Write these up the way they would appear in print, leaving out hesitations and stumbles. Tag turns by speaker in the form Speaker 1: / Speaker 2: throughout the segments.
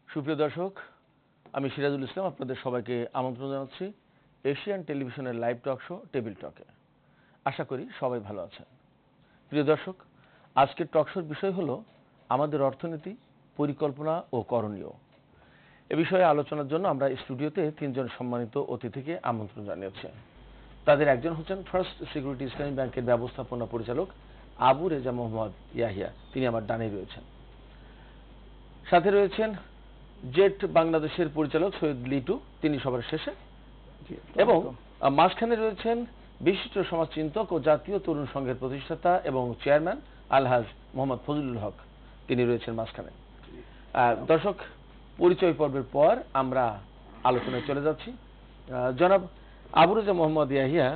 Speaker 1: সুপ্রিয় দর্শক, আমি সিরাজুল ইসলাম আপনাদের সবাইকে আমন্ত্রণ জানাচ্ছি এশিয়ান টেলিভিশনের লাইভ টক শো টেবিল টকে। আশা করি সবাই ভালো আছেন। প্রিয় দর্শক, আজকের টক শোর বিষয় হলো আমাদের অর্থনীতি, পরিকল্পনা ও করণীয়। এ বিষয়ে আলোচনার জন্য আমরা স্টুডিওতে তিনজন সম্মানিত অতিথিকে আমন্ত্রণ জানিয়েছি। তাদের একজন হচ্ছেন ফার্স্ট সিকিউরিটি ইসলামী ব্যাংকের ব্যবস্থাপনা পরিচালক আবু রেজা মোহাম্মদ ইয়াহিয়া, তিনি আমার ডানে রয়েছেন। সাথে রয়েছেন জেট বাংলাদেশের পরিচালক সৈয়দ লিটু, তিনি সবার শেষে। এবং মাঝখানে রয়েছেন বিশিষ্ট সমাজচিন্তক ও জাতীয় তরুণ সংঘের প্রতিষ্ঠাতা এবং চেয়ারম্যান আলহাজ মোহাম্মদ ফজলুল হক, তিনি রয়েছেন মাঝখানে। দর্শক, পরিচয় পর্বের পর আমরা আলোচনায় চলে যাচ্ছি। জনাব আবু রেজা মোহাম্মদ ইয়াহিয়া,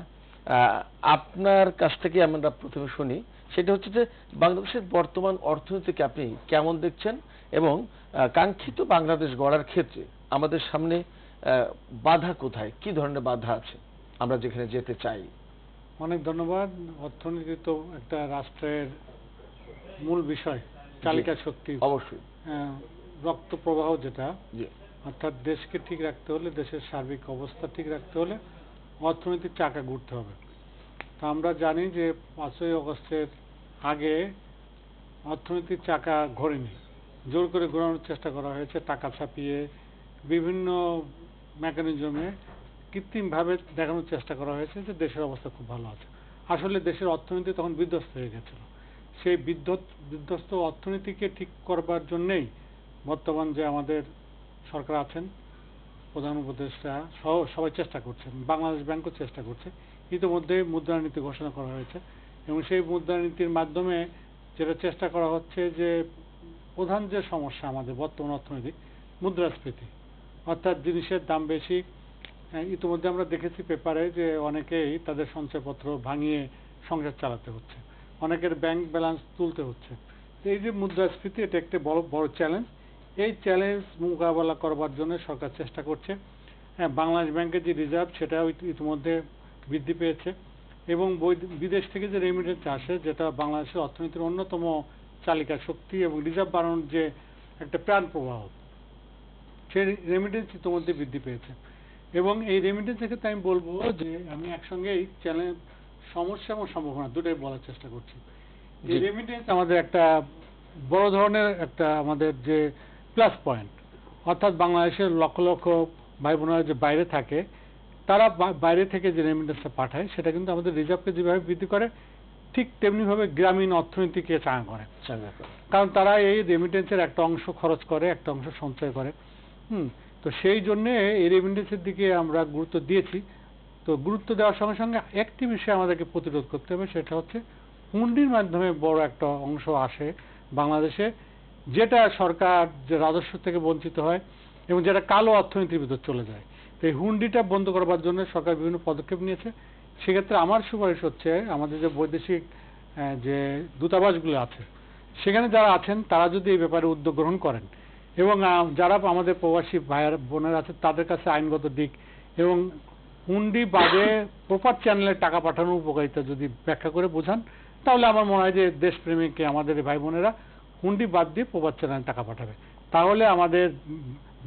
Speaker 1: আপনার কাছ থেকে আমরা প্রথমে শুনি, সেটা হচ্ছে যে বাংলাদেশের বর্তমান অর্থনীতিকে আপনি কেমন দেখছেন এবং কাঙ্ক্ষিত বাংলাদেশ গড়ার ক্ষেত্রে আমাদের সামনে বাধা কোথায়, কি ধরনের বাধা আছে আমরা যেখানে যেতে চাই?
Speaker 2: অনেক ধন্যবাদ। অর্থনীতি তো একটা রাষ্ট্রের মূল বিষয়, চালিকা শক্তি, অবশ্যই রক্ত প্রবাহ যেটা, অর্থাৎ দেশকে ঠিক রাখতে হলে, দেশের সার্বিক অবস্থা ঠিক রাখতে হলে অর্থনীতির চাকা ঘুরতে হবে। তো আমরা জানি যে 5ই আগস্টের আগে অর্থনীতির চাকা ঘোরেনি, জোর করে ঘোরানোর চেষ্টা করা হয়েছে, টাকা ছাপিয়ে বিভিন্ন মেকানিজমে কৃত্রিমভাবে দেখানোর চেষ্টা করা হয়েছে যে দেশের অবস্থা খুব ভালো আছে। আসলে দেশের অর্থনীতি তখন বিধ্বস্ত হয়ে গেছিল। সেই বিধ্বস্ত অর্থনীতিকে ঠিক করবার জন্যেই বর্তমান যে আমাদের সরকার আছেন, প্রধান উপদেষ্টা সহ সবাই চেষ্টা করছেন, বাংলাদেশ ব্যাংকও চেষ্টা করছে। ইতিমধ্যে মুদ্রানীতি ঘোষণা করা হয়েছে এবং সেই মুদ্রানীতির মাধ্যমে যেটা চেষ্টা করা হচ্ছে যে প্রধান যে সমস্যা আমাদের বর্তমান অর্থনৈতিক, মুদ্রাস্ফীতি, অর্থাৎ জিনিসের দাম বেশি। ইতিমধ্যে আমরা দেখেছি পেপারে যে অনেকেই তাদের সঞ্চয়পত্র ভাঙিয়ে সংসার চালাতে হচ্ছে, অনেকের ব্যাংক ব্যালেন্স তুলতে হচ্ছে। এই যে মুদ্রাস্ফীতি, এটা একটা বড় চ্যালেঞ্জ। এই চ্যালেঞ্জ মোকাবেলা করবার জন্য সরকার চেষ্টা করছে। বাংলাদেশ ব্যাংকের যে রিজার্ভ, সেটাও ইতিমধ্যে বৃদ্ধি পেয়েছে এবং বিদেশ থেকে যে রেমিটেন্স আসে, যেটা বাংলাদেশের অর্থনীতির অন্যতম চালিকা শক্তি এবং রিজার্ভ বাড়ানোর যে একটা প্রাণ প্রবাহ, সেই রেমিটেন্স ইতিমধ্যে বৃদ্ধি পেয়েছে। এবং এই রেমিটেন্সের ক্ষেত্রে আমি বলবো যে আমি একসঙ্গেই চ্যালেঞ্জ, সমস্যা এবং সম্ভাবনা দুটোই বলার চেষ্টা করছি। এই রেমিটেন্স আমাদের একটা বড় ধরনের একটা আমাদের যে প্লাস পয়েন্ট, অর্থাৎ বাংলাদেশের লক্ষ লক্ষ ভাই বোনেরা যে বাইরে থাকে, তারা বাইরে থেকে যে রেমিটেন্সটা পাঠায়, সেটা কিন্তু আমাদের রিজার্ভকে যেভাবে বৃদ্ধি করে, ঠিক তেমনিভাবে গ্রামীণ অর্থনীতিকে চাঙা করে। কারণ তারা এই রেমিটেন্সের একটা অংশ খরচ করে, একটা অংশ সঞ্চয় করে। তো সেই জন্যে এই রেমিটেন্সের দিকে আমরা গুরুত্ব দিয়েছি। তো গুরুত্ব দেওয়ার সঙ্গে সঙ্গে একটি বিষয় আমাদেরকে প্রতিরোধ করতে হবে, সেটা হচ্ছে হুন্ডির মাধ্যমে বড় একটা অংশ আসে বাংলাদেশে, যেটা সরকার যে রাজস্ব থেকে বঞ্চিত হয় এবং যেটা কালো অর্থনীতির ভিতর চলে যায়। তো এই হুন্ডিটা বন্ধ করবার জন্য সরকার বিভিন্ন পদক্ষেপ নিয়েছে। সেক্ষেত্রে আমার সুপারিশ হচ্ছে, আমাদের যে বৈদেশিক যে দূতাবাসগুলো আছে, সেখানে যারা আছেন তারা যদি এই ব্যাপারে উদ্যোগ গ্রহণ করেন এবং যারা আমাদের প্রবাসী ভাইয়ের বোনেরা আছে তাদের কাছে আইনগত দিক এবং হুন্ডি বাদে প্রপার চ্যানেলে টাকা পাঠানোর উপকারিতা যদি ব্যাখ্যা করে বোঝান, তাহলে আমার মনে হয় যে দেশপ্রেমিক আমাদের ভাই বোনেরা হুন্ডি বাদ দিয়ে প্রপার চ্যানেলে টাকা পাঠাবে। তাহলে আমাদের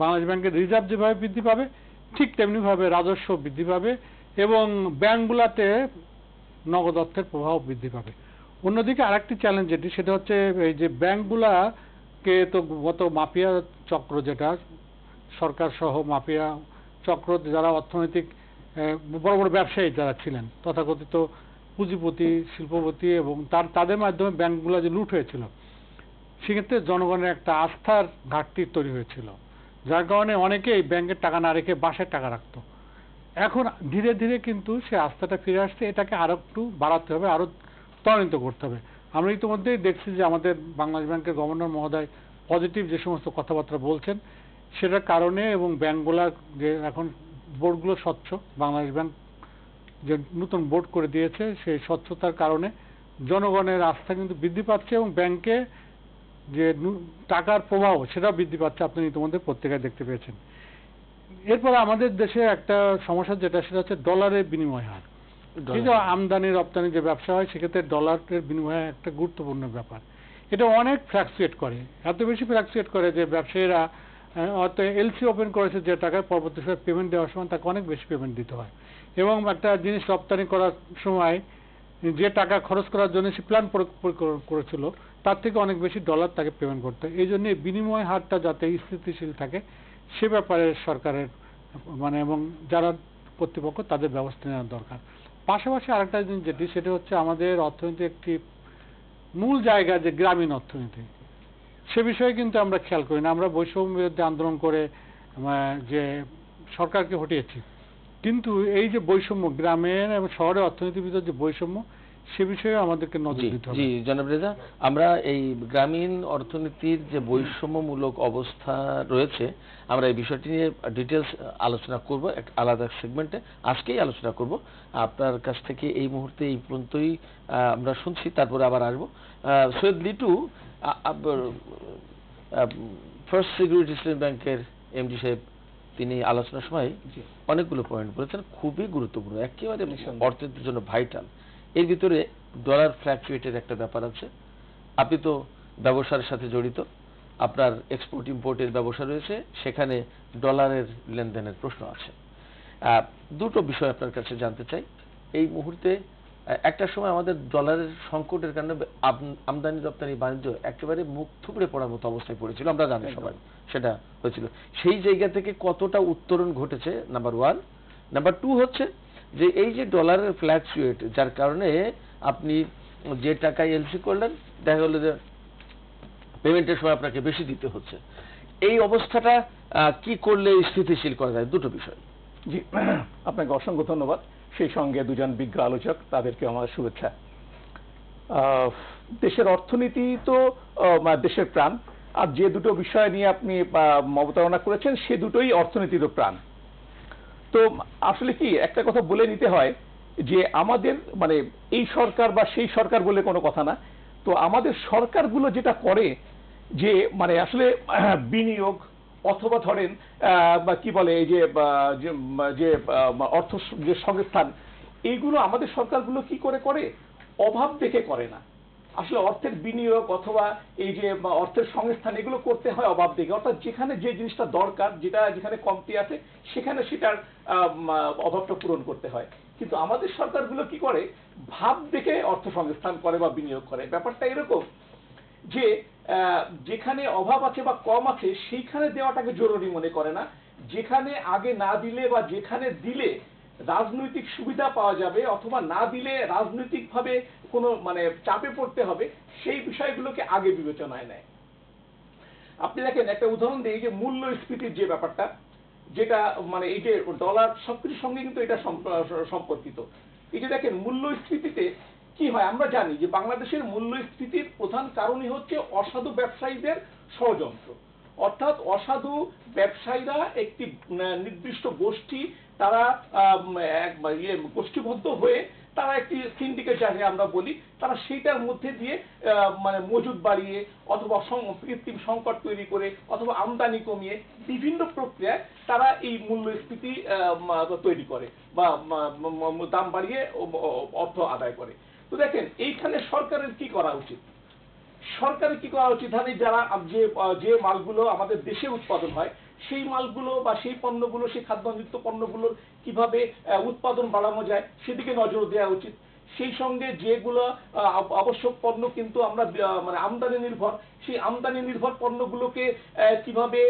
Speaker 2: বাংলাদেশ ব্যাংকের রিজার্ভ যেভাবে বৃদ্ধি পাবে, ঠিক তেমনিভাবে রাজস্ব বৃদ্ধি পাবে এবং ব্যাংকগুলোতে নগদ অর্থের প্রবাহ বৃদ্ধি পাবে। অন্যদিকে আরেকটি চ্যালেঞ্জ যেটি, সেটা হচ্ছে এই যে ব্যাংকগুলাকে তো গত মাফিয়া চক্র, যেটা সরকার সহ মাফিয়া চক্র, যারা অর্থনৈতিক বড় বড় ব্যবসায়ী যারা ছিলেন, তথাকথিত পুঁজিপতি, শিল্পপতি, এবং তাদের মাধ্যমে ব্যাংকগুলো যে লুট হয়েছিল, সেক্ষেত্রে জনগণের একটা আস্থার ঘাটতি তৈরি হয়েছিল, যার কারণে অনেকেই ব্যাংকের টাকা না রেখে বাসায় টাকা রাখতো। এখন ধীরে ধীরে কিন্তু সে আস্থাটা ফিরে আসছে। এটাকে আরো একটু বাড়াতে হবে, আরো ত্বরান্বিত করতে হবে। আমরা ইতিমধ্যেই দেখছি যে আমাদের বাংলাদেশ ব্যাংকের গভর্নর মহোদয় পজিটিভ যে সমস্ত কথাবার্তা বলছেন, সেটার কারণে এবং ব্যাংকগুলার যে এখন বোর্ডগুলো স্বচ্ছ, বাংলাদেশ ব্যাংক যে নতুন বোর্ড করে দিয়েছে, সেই স্বচ্ছতার কারণে জনগণের আস্থা কিন্তু বৃদ্ধি পাচ্ছে এবং ব্যাংকে যে টাকার প্রবাহ সেটাও বৃদ্ধি পাচ্ছে। আপনি ইতিমধ্যে পত্রিকায় দেখতে পেয়েছেন। এরপরে আমাদের দেশে একটা সমস্যা যেটা, সেটা হচ্ছে ডলারের বিনিময় হার। এই যে আমদানি রপ্তানি যে ব্যবসা হয়, সেক্ষেত্রে ডলারের বিনিময় একটা গুরুত্বপূর্ণ ব্যাপার। এটা অনেক ফ্ল্যাকচুয়েট করে, এত বেশি ফ্ল্যাকচুয়েট করে যে ব্যবসায়ীরা হয়তো এলসি ওপেন করেছে যে টাকায়, পরবর্তী সময় পেমেন্ট দেওয়ার সময় তাকে অনেক বেশি পেমেন্ট দিতে হয়। এবং একটা জিনিস রপ্তানি করার সময় যে টাকা খরচ করার জন্য সে প্ল্যান করেছিল তার থেকে অনেক বেশি ডলার তাকে পেমেন্ট করতে হয়। এই জন্য বিনিময় হারটা যাতে স্থিতিশীল থাকে সে ব্যাপারে সরকারের এবং যারা কর্তৃপক্ষ তাদের ব্যবস্থা নেওয়া দরকার। পাশাপাশি আরেকটা জিনিস যেটি, সেটা হচ্ছে আমাদের অর্থনীতির একটি মূল জায়গা যে গ্রামীণ অর্থনীতি, সে বিষয়ে কিন্তু আমরা খেয়াল করি না। আমরা বৈষম্য বিরুদ্ধে আন্দোলন করে যে সরকারকে হটিয়েছি, কিন্তু এই যে বৈষম্য গ্রামের এবং শহরের অর্থনীতির ভিতরে যে বৈষম্য, সে বিষয়ে আমাদেরকে নজর দিতে হবে।
Speaker 1: জি জনাব রেজা, আমরা এই গ্রামীণ অর্থনীতির যে বৈষম্যমূলক অবস্থা রয়েছে, আমরা এই বিষয়টি নিয়ে ডিটেলস আলোচনা করব এক আলাদা সেগমেন্টে। আজকেই আলোচনা করব। আপনার কাছ থেকে এই মুহূর্তে এই পর্যন্তই আমরা শুনছি, তারপরে আবার আসবো। সৈয়দ লিটু, ফার্স্ট সিকিউরিটি ইসলামী ব্যাংকের এমডি সাহেব, তিনি আলোচনার সময় অনেকগুলো পয়েন্ট বলেছেন, খুবই গুরুত্বপূর্ণ, একেবারে অর্থনীতির জন্য ভাইটাল। এর ভিতরে ডলার ফ্ল্যাকচুয়েটের একটা ব্যাপার আছে। আপনি তো ব্যবসার সাথে জড়িত, আপনার এক্সপোর্ট ইম্পোর্টের ব্যবসা রয়েছে, সেখানে ডলারের লেনদেনের প্রশ্ন আছে। দুটো বিষয় আপনার কাছে জানতে চাই। এই মুহূর্তে একটা সময় আমাদের ডলারের সংকটের কারণে আমদানি রপ্তানি বাণিজ্য একেবারে মুখ থুবড়ে পড়ার মতো অবস্থায় পড়েছিল, আমরা জানি সবাই সেটা হয়েছিল। সেই জায়গা থেকে কতটা উত্তরণ ঘটেছে, নাম্বার ওয়ান। নাম্বার টু হচ্ছে যে এই যে ডলারের ফ্ল্যাকচুয়েট, যার কারণে আপনি যে টাকায় এলসি করলেন, দেখা গেল যে পেমেন্টের সময় আপনাকে বেশি দিতে হচ্ছে। এই অবস্থাটা কি করলে স্থিতিশীল করা যায়? দুটো বিষয়।
Speaker 3: জি, আপনাকে অসংখ্য ধন্যবাদ। সেই সঙ্গে দুজন বিজ্ঞ আলোচক, তাদেরকে আমার শুভেচ্ছা। দেশের অর্থনীতি তো দেশের প্রাণ, আর যে দুটো বিষয় নিয়ে আপনি অবতারণা করেছেন সে দুটোই অর্থনীতিরও প্রাণ। তো আসলে কি একটা কথা বলে নিতে হয় যে আমাদের এই সরকার বা সেই সরকার বলে কোনো কথা না। তো আমাদের সরকারগুলো যেটা করে যে আসলে বিনিয়োগ অথবা ধরেন বা কি বলে এই যে অর্থ যে সংস্থান, এইগুলো আমাদের সরকারগুলো কি করে অভাব দেখে করে না। আসলে অর্থের বিনিয়োগ অথবা এই যে অর্থের সংস্থান, এগুলো করতে হয় অভাব দেখে। অর্থাৎ যেখানে যে জিনিসটা দরকার, যেখানে কমতি আছে, সেখানে সেটার অভাবটা পূরণ করতে হয়। কিন্তু আমাদের সরকারগুলো কি করে, ভাব দেখে অর্থ সংস্থান করে বা বিনিয়োগ করে। ব্যাপারটা এরকম যে যেখানে অভাব আছে বা কম আছে সেইখানে দেওয়াটাকে জরুরি মনে করে না। যেখানে আগে না দিলে বা যেখানে দিলে রাজনৈতিক সুবিধা পাওয়া যাবে অথবা না দিলে রাজনৈতিকভাবে কোনো চাপে পড়তে হবে, সেই বিষয়গুলোকে আগে বিবেচনায় নেয়। আপনি দেখেন, একটা উদাহরণ দিই, এই যে মূল্যস্ফীতির যে ব্যাপারটা, যেটা এই যে ডলার সবকিছুর সঙ্গে কিন্তু এটা সম্পর্কিত। এই যে দেখেন মূল্যস্ফীতিতে কি হয়, আমরা জানি যে বাংলাদেশের মূল্যস্ফীতির প্রধান কারণই হচ্ছে অসাধু ব্যবসায়ীদের ষড়যন্ত্র। অর্থাৎ অসাধু ব্যবসায়ীরা একটি নির্দিষ্ট গোষ্ঠী, তারা গোষ্ঠীবদ্ধ হয়ে তারা একটি সিন্ডিকেট যাকে আমরা বলি, তারা সেইটার মধ্যে দিয়ে মজুদ বাড়িয়ে অথবা কৃত্রিম সংকট তৈরি করে অথবা আমদানি কমিয়ে বিভিন্ন প্রক্রিয়ায় তারা এই মূল্যস্ফীতি তৈরি করে বা দাম বাড়িয়ে অর্থ আদায় করে। তো দেখেন, এইখানে সরকারের কি করা উচিত? সরকারের কি করা উচিত? যারা যে মালগুলো আমাদের দেশে উৎপাদন হয়, সেই মালগুলো বা সেই পণ্যগুলো, সেই খাদ্যযুক্ত পণ্যগুলোর কিভাবে উৎপাদন বাড়ানো যায় সেদিকে নজর দেওয়া উচিত। সেই সঙ্গে যেগুলো আবশ্যক পণ্য কিন্তু আমরা আমদানি নির্ভর, সেই আমদানি নির্ভর পণ্যগুলোকে কিভাবে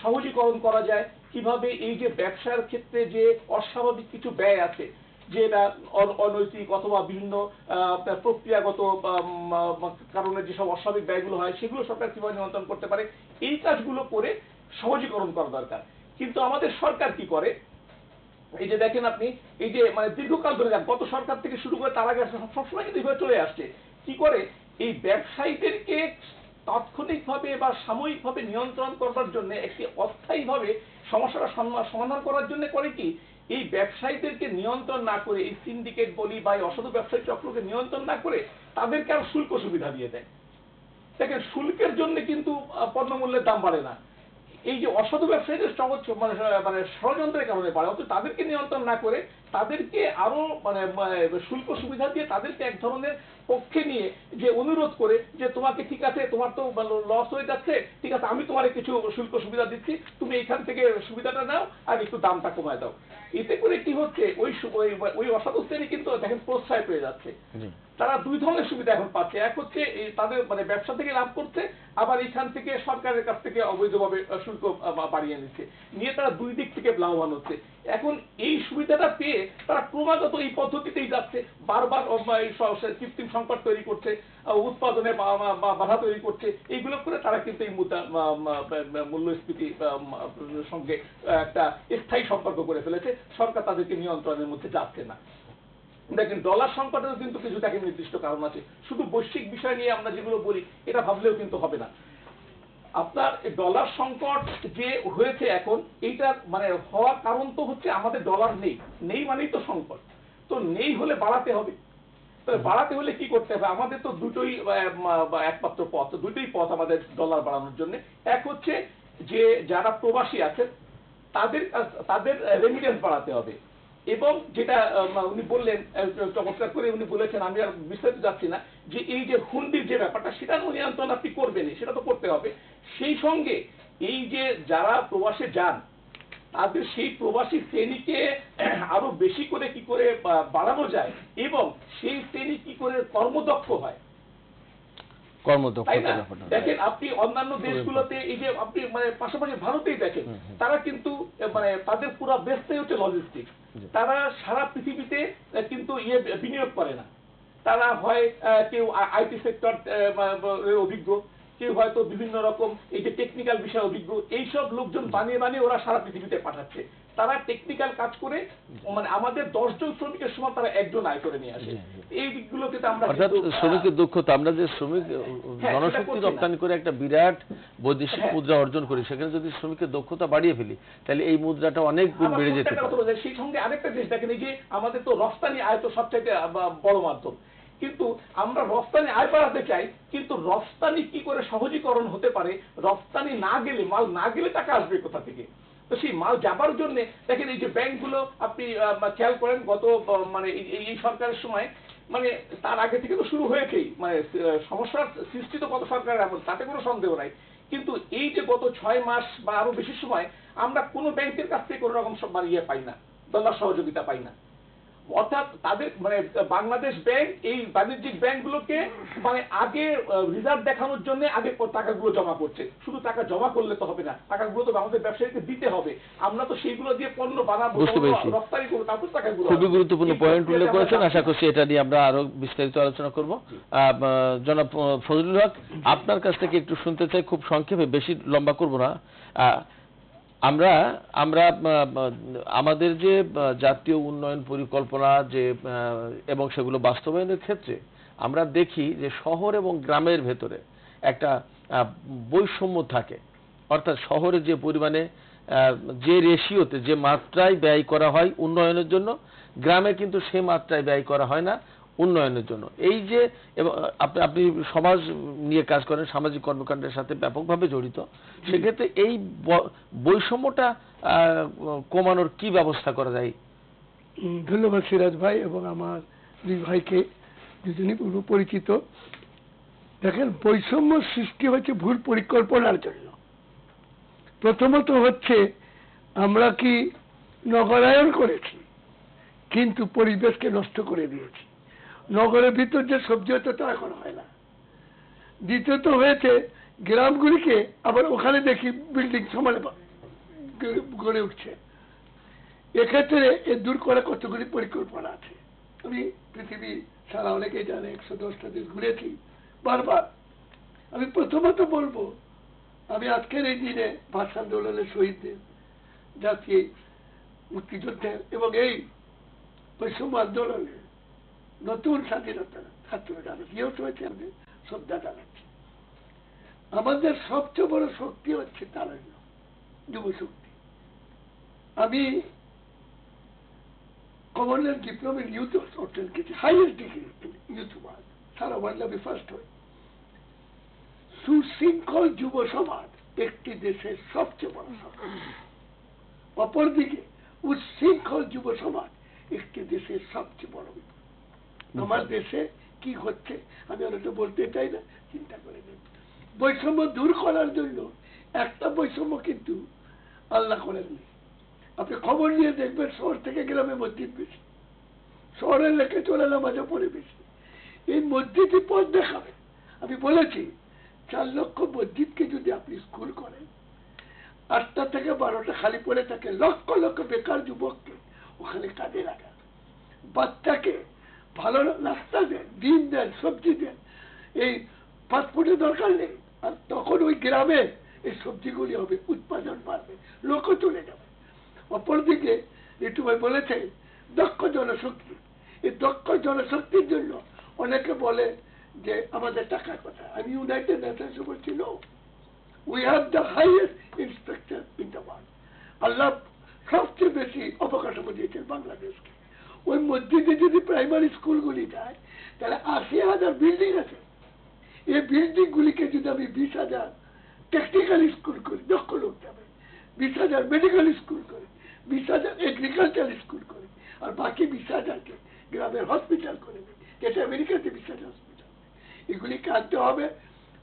Speaker 3: সহজীকরণ করা যায়, কিভাবে এই যে ব্যবসার ক্ষেত্রে যে অস্বাভাবিক কিছু ব্যয় আছে, যেটা অনৈতিক অথবা বিভিন্ন প্রক্রিয়াগত কারণে যেসব অস্বাভাবিক ব্যয়গুলো হয়, সেগুলো সরকার কিভাবে নিয়ন্ত্রণ করতে পারে, এই কাজগুলো করে সহজীকরণ করা দরকার। কিন্তু আমাদের সরকার কি করে, এই যে দেখেন আপনি, এই যে দীর্ঘকাল ধরে যান, গত সরকার থেকে শুরু করে তার আগে সবসময় কিন্তু এইভাবে চলে আসছে, কি করে এই ব্যবসায়ীদেরকে তাৎক্ষণিকভাবে বা সাময়িকভাবে নিয়ন্ত্রণ করবার জন্য, একটি অস্থায়ীভাবে সমস্যাটা সমাধান করার জন্য করে কি, এই ব্যবসায়ীদেরকে নিয়ন্ত্রণ না করে, এই সিন্ডিকেট বলি বা এই অসাধু ব্যবসায়ী চক্রকে নিয়ন্ত্রণ না করে তাদেরকে আরো শুল্ক সুবিধা দিয়ে দেয়। দেখেন, শুল্কের জন্য কিন্তু পণ্যমূল্যের দাম বাড়ে না, এই যে অসাধু ব্যবসায়ীদের ষড়যন্ত্রের কারণে বাড়ে। অথচ তাদেরকে নিয়ন্ত্রণ না করে তাদেরকে আরো মানে শুল্ক সুবিধা দিয়ে তাদেরকে এক ধরনের পক্ষে নিয়ে যে অনুরোধ করে যে তোমাকে ঠিক আছে, তোমার তো লস হয়ে যাচ্ছে, ঠিক আছে আমি তোমার কিছু শুল্ক সুবিধা দিচ্ছি, তুমি এইখান থেকে সুবিধাটা নাও আর একটু দামটা কমায় দাও। এতে করে কি হচ্ছে, ওই অসাধু শ্রেণী কিন্তু দেখেন প্রশ্রয় পেয়ে যাচ্ছে। তারা দুই ধরনের সুবিধা এখন পাচ্ছে, এক হচ্ছে তাদের মানে ব্যবসা থেকে লাভ করছে, আবার এখান থেকে সরকারের কাছ থেকে অবৈধভাবে শুল্ক বাড়িয়ে নিচ্ছে, নিয়ে তারা দুই দিক থেকে লাভবান হচ্ছে। এখন এই সুবিধাটা পেয়ে তারা ক্রমাগত এই পদ্ধতিতেই যাচ্ছে, বারবার কৃত্রিম সংকট তৈরি করছে, উৎপাদনে বাধা তৈরি করছে, এইগুলো করে তারা কিন্তু এই মূল্যস্ফীতির সঙ্গে একটা স্থায়ী সম্পর্ক করে ফেলেছে। সরকার তাদেরকে নিয়ন্ত্রণের মধ্যে যাচ্ছে না। দেখেন ডলার সংকটেরও কিন্তু কিছু তাকে নির্দিষ্ট কারণ আছে, শুধু বৈশ্বিক বিষয় নিয়ে আমরা যেগুলো বলি এটা ভাবলেও কিন্তু হবে না। আপনার ডলার সংকট যে হয়েছে এখন, এইটার মানে হওয়ার কারণ তো হচ্ছে আমাদের ডলার নেই মানেই তো সংকট। তো নেই হলে বাড়াতে হবে, তো বাড়াতে হলে কি করতে হবে, আমাদের তো দুটোই একমাত্র পথ, দুটোই পথ আমাদের ডলার বাড়ানোর জন্য। এক হচ্ছে যে যারা প্রবাসী আছেন তাদের রেমিটেন্স বাড়াতে হবে, এবং যেটা উনি বললেন চমৎকার করে উনি বলেছেন, আমি আর বিস্তারিত যাচ্ছি না, যে এই যে হুন্ডির যে ব্যাপারটা সেটা নিয়ন্ত্রণ আপনি করবেনই, সেটা তো করতে হবে। সেই সঙ্গে এই যে যারা প্রবাসে যান তাদের সেই প্রবাসী শ্রেণীকে আরো বেশি করে কি করে বাড়ানো যায়, এবং সেই শ্রেণী কি করে কর্মদক্ষ হয়। দেখেন আপনি অন্যান্য দেশগুলোতে এই যে আপনি মানে পাশাপাশি ভারতেই দেখেন, তারা কিন্তু মানে তাদের পুরো বেসটাই হচ্ছে লজিস্টিক। তারা সারা পৃথিবীতে কিন্তু বিনিয়োগ করে না। তারা হয় কেউ আইটি সেক্টর অভিজ্ঞ, কেউ হয়তো বিভিন্ন রকম এই যে টেকনিক্যাল বিষয়ে অভিজ্ঞ, এইসব লোকজন বানিয়ে ওরা সারা পৃথিবীতে পাঠাচ্ছে। তারা টেকনিক্যাল কাজ করে মানে আমাদের 10 জন শ্রমিকের সময় তারা একজন আয় করে নিয়ে আসে। এই দিকগুলোকে তো আমরা
Speaker 1: শ্রমিকের দক্ষতা, আমরা যে শ্রমিক জনশক্তি রপ্তানি করে একটা বিরাট বৈদেশিক মুদ্রা অর্জন করি, সেখানে যদি শ্রমিকের দক্ষতা বাড়িয়ে ফেলি তাহলে এই মুদ্রাটা অনেক গুণ বেড়ে যেতে পারে।
Speaker 3: সেই সঙ্গে আরেকটা জিনিস দেখেন, এই যে আমাদের তো রপ্তানি আয় তো সবচাইতে বড় মাধ্যম, কিন্তু আমরা রপ্তানি আয় বাড়াতে চাই, কিন্তু রপ্তানি কি করে সহজীকরণ হতে পারে, রপ্তানি না গেলে মাল না গেলে টাকা আসবে কোথা থেকে। তো সেই মাল যাবার জন্য দেখেন এই যে ব্যাংকগুলো আপনি খেয়াল করেন, গত মানে এই সরকারের সময় মানে তার আগে থেকে তো শুরু হয়েছেই, মানে সমস্যার সৃষ্টি তো গত সরকারের এমন, তাতে কোনো সন্দেহ নাই। কিন্তু এই যে গত 6 মাস বা আরো বেশি সময় আমরা কোনো ব্যাংকের কাছ থেকে কোনো রকম পাই না, ডলার সহযোগিতা পাই না। অর্থাৎ তাদের মানে বাংলাদেশ ব্যাংক এই বাণিজ্যিক ব্যাংকগুলোকে মানে আগে রিজার্ভ দেখানোর জন্য আগে টাকাগুলো জমা করছে। শুধু টাকা জমা করলে তো হবে না, টাকাগুলো তো আমাদের ব্যবসায়ীকে দিতে হবে। আমরা তো সেইগুলো দিয়ে পণ্য বানাবো, রপ্তানি করবো, তারপর টাকাগুলো।
Speaker 1: খুবই গুরুত্বপূর্ণ পয়েন্ট উল্লেখ করেছেন, আশা করছি এটা নিয়ে আমরা আরো বিস্তারিত আলোচনা করব। জনাব ফজলুল হক, আপনার কাছ থেকে একটু শুনতে চাই, খুব সংক্ষেপে, বেশি লম্বা করব না। আমরা আমাদের যে জাতীয় উন্নয়ন পরিকল্পনা যে এবং সেগুলো বাস্তবায়নের ক্ষেত্রে আমরা দেখি যে শহর এবং গ্রামের ভেতরে একটা বৈষম্য থাকে। অর্থাৎ শহরে যে পরিমাণে যে রেশিওতে যে মাত্রায় ব্যয় করা হয় উন্নয়নের জন্য, গ্রামে কিন্তু সে মাত্রায় ব্যয় করা হয় না উন্নয়নের জন্য। এই যে আপনি সমাজ নিয়ে কাজ করেন, সামাজিক কর্মকাণ্ডের সাথে ব্যাপকভাবে জড়িত, সেক্ষেত্রে এই বৈষম্যটা কমানোর কি ব্যবস্থা করা যায়?
Speaker 4: ধন্যবাদ সিরাজ ভাই, এবং আমার দুই ভাইকে, দুজনই পূর্ব পরিচিত। দেখেন, বৈষম্য সৃষ্টি হচ্ছে ভুল পরিকল্পনার জন্য। প্রথমত হচ্ছে আমরা কি নগরায়ন করেছি, কিন্তু পরিবেশকে নষ্ট করে দিয়েছি। নগরের ভিতর যে সবজি হতো তা এখন হয় না। দ্বিতীয়ত হয়েছে গ্রামগুলিকে আবার ওখানে দেখি বিল্ডিং সমানে গড়ে উঠছে। এক্ষেত্রে এর দূর করা কতগুলি পরিকল্পনা আছে। আমি পৃথিবী সারা অনেকেই জানে, 110টা দেশ ঘুরেছি বারবার। আমি প্রথমত বলবো, আমি আজকের এই দিনে ভাষা আন্দোলনের শহীদদের, জাতীয় মুক্তিযোদ্ধার এবং এই বৈষম্য আন্দোলনে নতুন স্বাধীনতা ছাত্ররা নিহত হয়েছে, আমি শ্রদ্ধা জানাচ্ছি। আমাদের সবচেয়ে বড় শক্তি হচ্ছে তারুণ্য, যুব শক্তি। আমি কমনওয়েলথ ডিপ্লোমা ইন ইউথ অর্জন করেছি, হাইয়েস্ট ডিগ্রি ইউথ ওয়ার্ল্ড, সারা ওয়ার্ল্ডে আমি ফার্স্ট হই। সুশৃঙ্খল যুব সমাজ একটি দেশের সবচেয়ে বড় শক্তি। অপরদিকে উচ্ছৃঙ্খল যুব সমাজ একটি দেশের সবচেয়ে বড় বিপদ। আমার দেশে কি হচ্ছে আমি অনেকটা বলতে চাই না, চিন্তা করে নেব। বৈষম্য দূর করার জন্য একটা বৈষম্য কিন্তু আল্লাহ করেননি। আপনি খবর নিয়ে দেখবেন শহর থেকে গ্রামে মসজিদ বেশি, শহরের লেখে চলে নামাজে পড়ে বেশি। এই মসজিদই পথ দেখাবে। আমি বলেছি 4 লক্ষ মসজিদকে যদি আপনি স্কুল করেন, 8টা থেকে 12টা খালি পড়ে থাকে, লক্ষ লক্ষ বেকার যুবককে ওখানে কাজে লাগান। বাচ্চাকে ভালো নাস্তা দেন, ডিম দেন, সবজি দেন, এই ফাস্টফুডের দরকার নেই। আর তখন ওই গ্রামে এই সবজিগুলি হবে, উৎপাদন বাড়বে, লোকও চলে যাবে। অপরদিকে ঋতু ভাই বলেছে দক্ষ জনশক্তি। এই দক্ষ জনশক্তির জন্য অনেকে বলে যে আমাদের টাকার কথা। আমি ইউনাইটেড নেশনস বলছি no, we have the highest infrastructure in the world. আল্লাহ সবচেয়ে বেশি অবকাঠামো দিয়েছেন বাংলাদেশকে। ওই মসজিদে যদি প্রাইমারি স্কুলগুলি যায় তাহলে 80,000 বিল্ডিং আছে। এই বিল্ডিং গুলিকে যদি আমি 20,000 টেকনিক্যাল স্কুল করি, দক্ষ লোক যাবে, 20,000 মেডিকেল স্কুল করি, 20,000 এগ্রিকালচার স্কুল করি, আর বাকি 20,000কে গ্রামের হসপিটাল করে দিই, যেটা আমেরিকাতে 20,000 হসপিটাল। এগুলিকে আনতে হবে।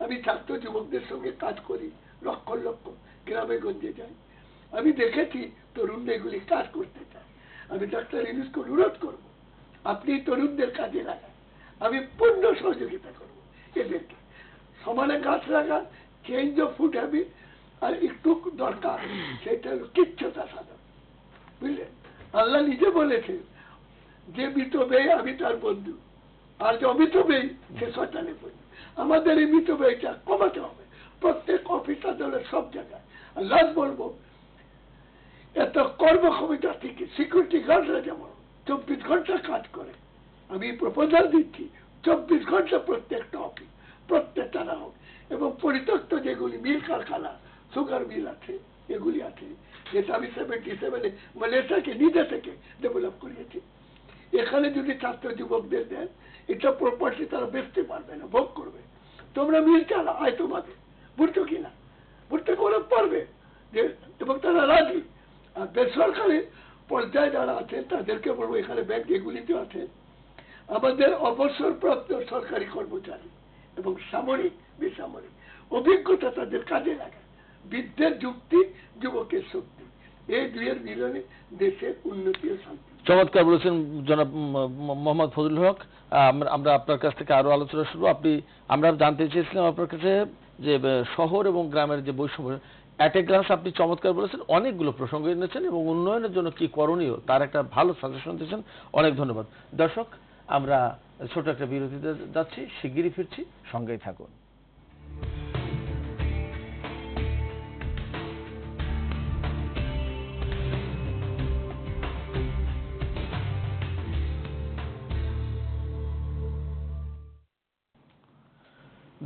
Speaker 4: আমি ছাত্র যুবকদের সঙ্গে কাজ করি, লক্ষ লক্ষ গ্রামে গঞ্জে যাই। আমি দেখেছি তরুণরা এগুলি কাজ করতে চায়। আমি ডাক্তার ইউনূসকে অনুরোধ করবো আপনি তরুণদের কাজে লাগান, আমি পূর্ণ সহযোগিতা করবো এদেরকে। সমানে গাছ লাগান, চেঞ্জ অফ ফুড হ্যাবিট, আর একটু দরকার সেটা হলো কিচ্ছতা সাধন, বুঝলেন? আল্লাহ নিজে বলেছে যে মিতব্যয়ী আমি তার বন্ধু, আর যে অমিতব্যয়ী সে শয়তানের বন্ধু। আমাদের এই মিতব্যয়ীটা কমাতে হবে প্রত্যেক অফিস আদালত সব জায়গায়। আর লাস্ট বলবো, এত কর্মক্ষমতা থেকে সিকিউরিটি গার্ডরা যেমন 24 ঘন্টা কাজ করে, আমি প্রপোজাল দিচ্ছি 24 ঘন্টা প্রত্যেকটা অফিস, প্রত্যেকটা না হোক। এবং পরিত্যক্ত যেগুলি মিল কারখানা, সুগার মিল আছে, এগুলি আছে, যেটা আমি 77-এ মালয়েশিয়াকে নিজে থেকে ডেভেলপ করিয়েছি। এখানে যদি ছাত্র যুবকদের দেন, এটা প্রপার্টি তারা বেচতে পারবে না, ভোগ করবে। তোমরা মিল চালা, আয় তোমাদের, বুঝছো কিনা? বুঝতে করে পারবে যে, এবং তারা রাজি। আর বেসরকারি পর্যায়ে যারা আছেন তাদেরকে বলবো, এখানে ব্যাংক এগুলিতে আছে, আমাদের অবসরপ্রাপ্ত সরকারি কর্মচারী এবং সামরিক বেসামরিক অভিজ্ঞতা তাদের কাজে লাগায়। বিদ্যের যুক্তি, যুবকের শক্তি, এই দুইয়ের মিলনে দেশের উন্নতি ও শান্তি।
Speaker 1: চমৎকার বলেছেন জনাব মোহাম্মদ ফজলুল হক। আমরা আপনার কাছ থেকে আরো আলোচনা শুরু। আমরা জানতে চেয়েছিলাম আপনার কাছে যে শহর এবং গ্রামের যে বৈষম্য, অ্যাট এ গ্লান্স আপনি চমৎকার বলেছেন, অনেকগুলো প্রসঙ্গ এনেছেন এবং উন্নয়নের জন্য কি করণীয় তার একটা ভালো সাজেশন দিয়েছেন। অনেক ধন্যবাদ। দর্শক, আমরা ছোট একটা বিরতিতে যাচ্ছি, শিগগিরই ফিরছি, সঙ্গেই থাকুন।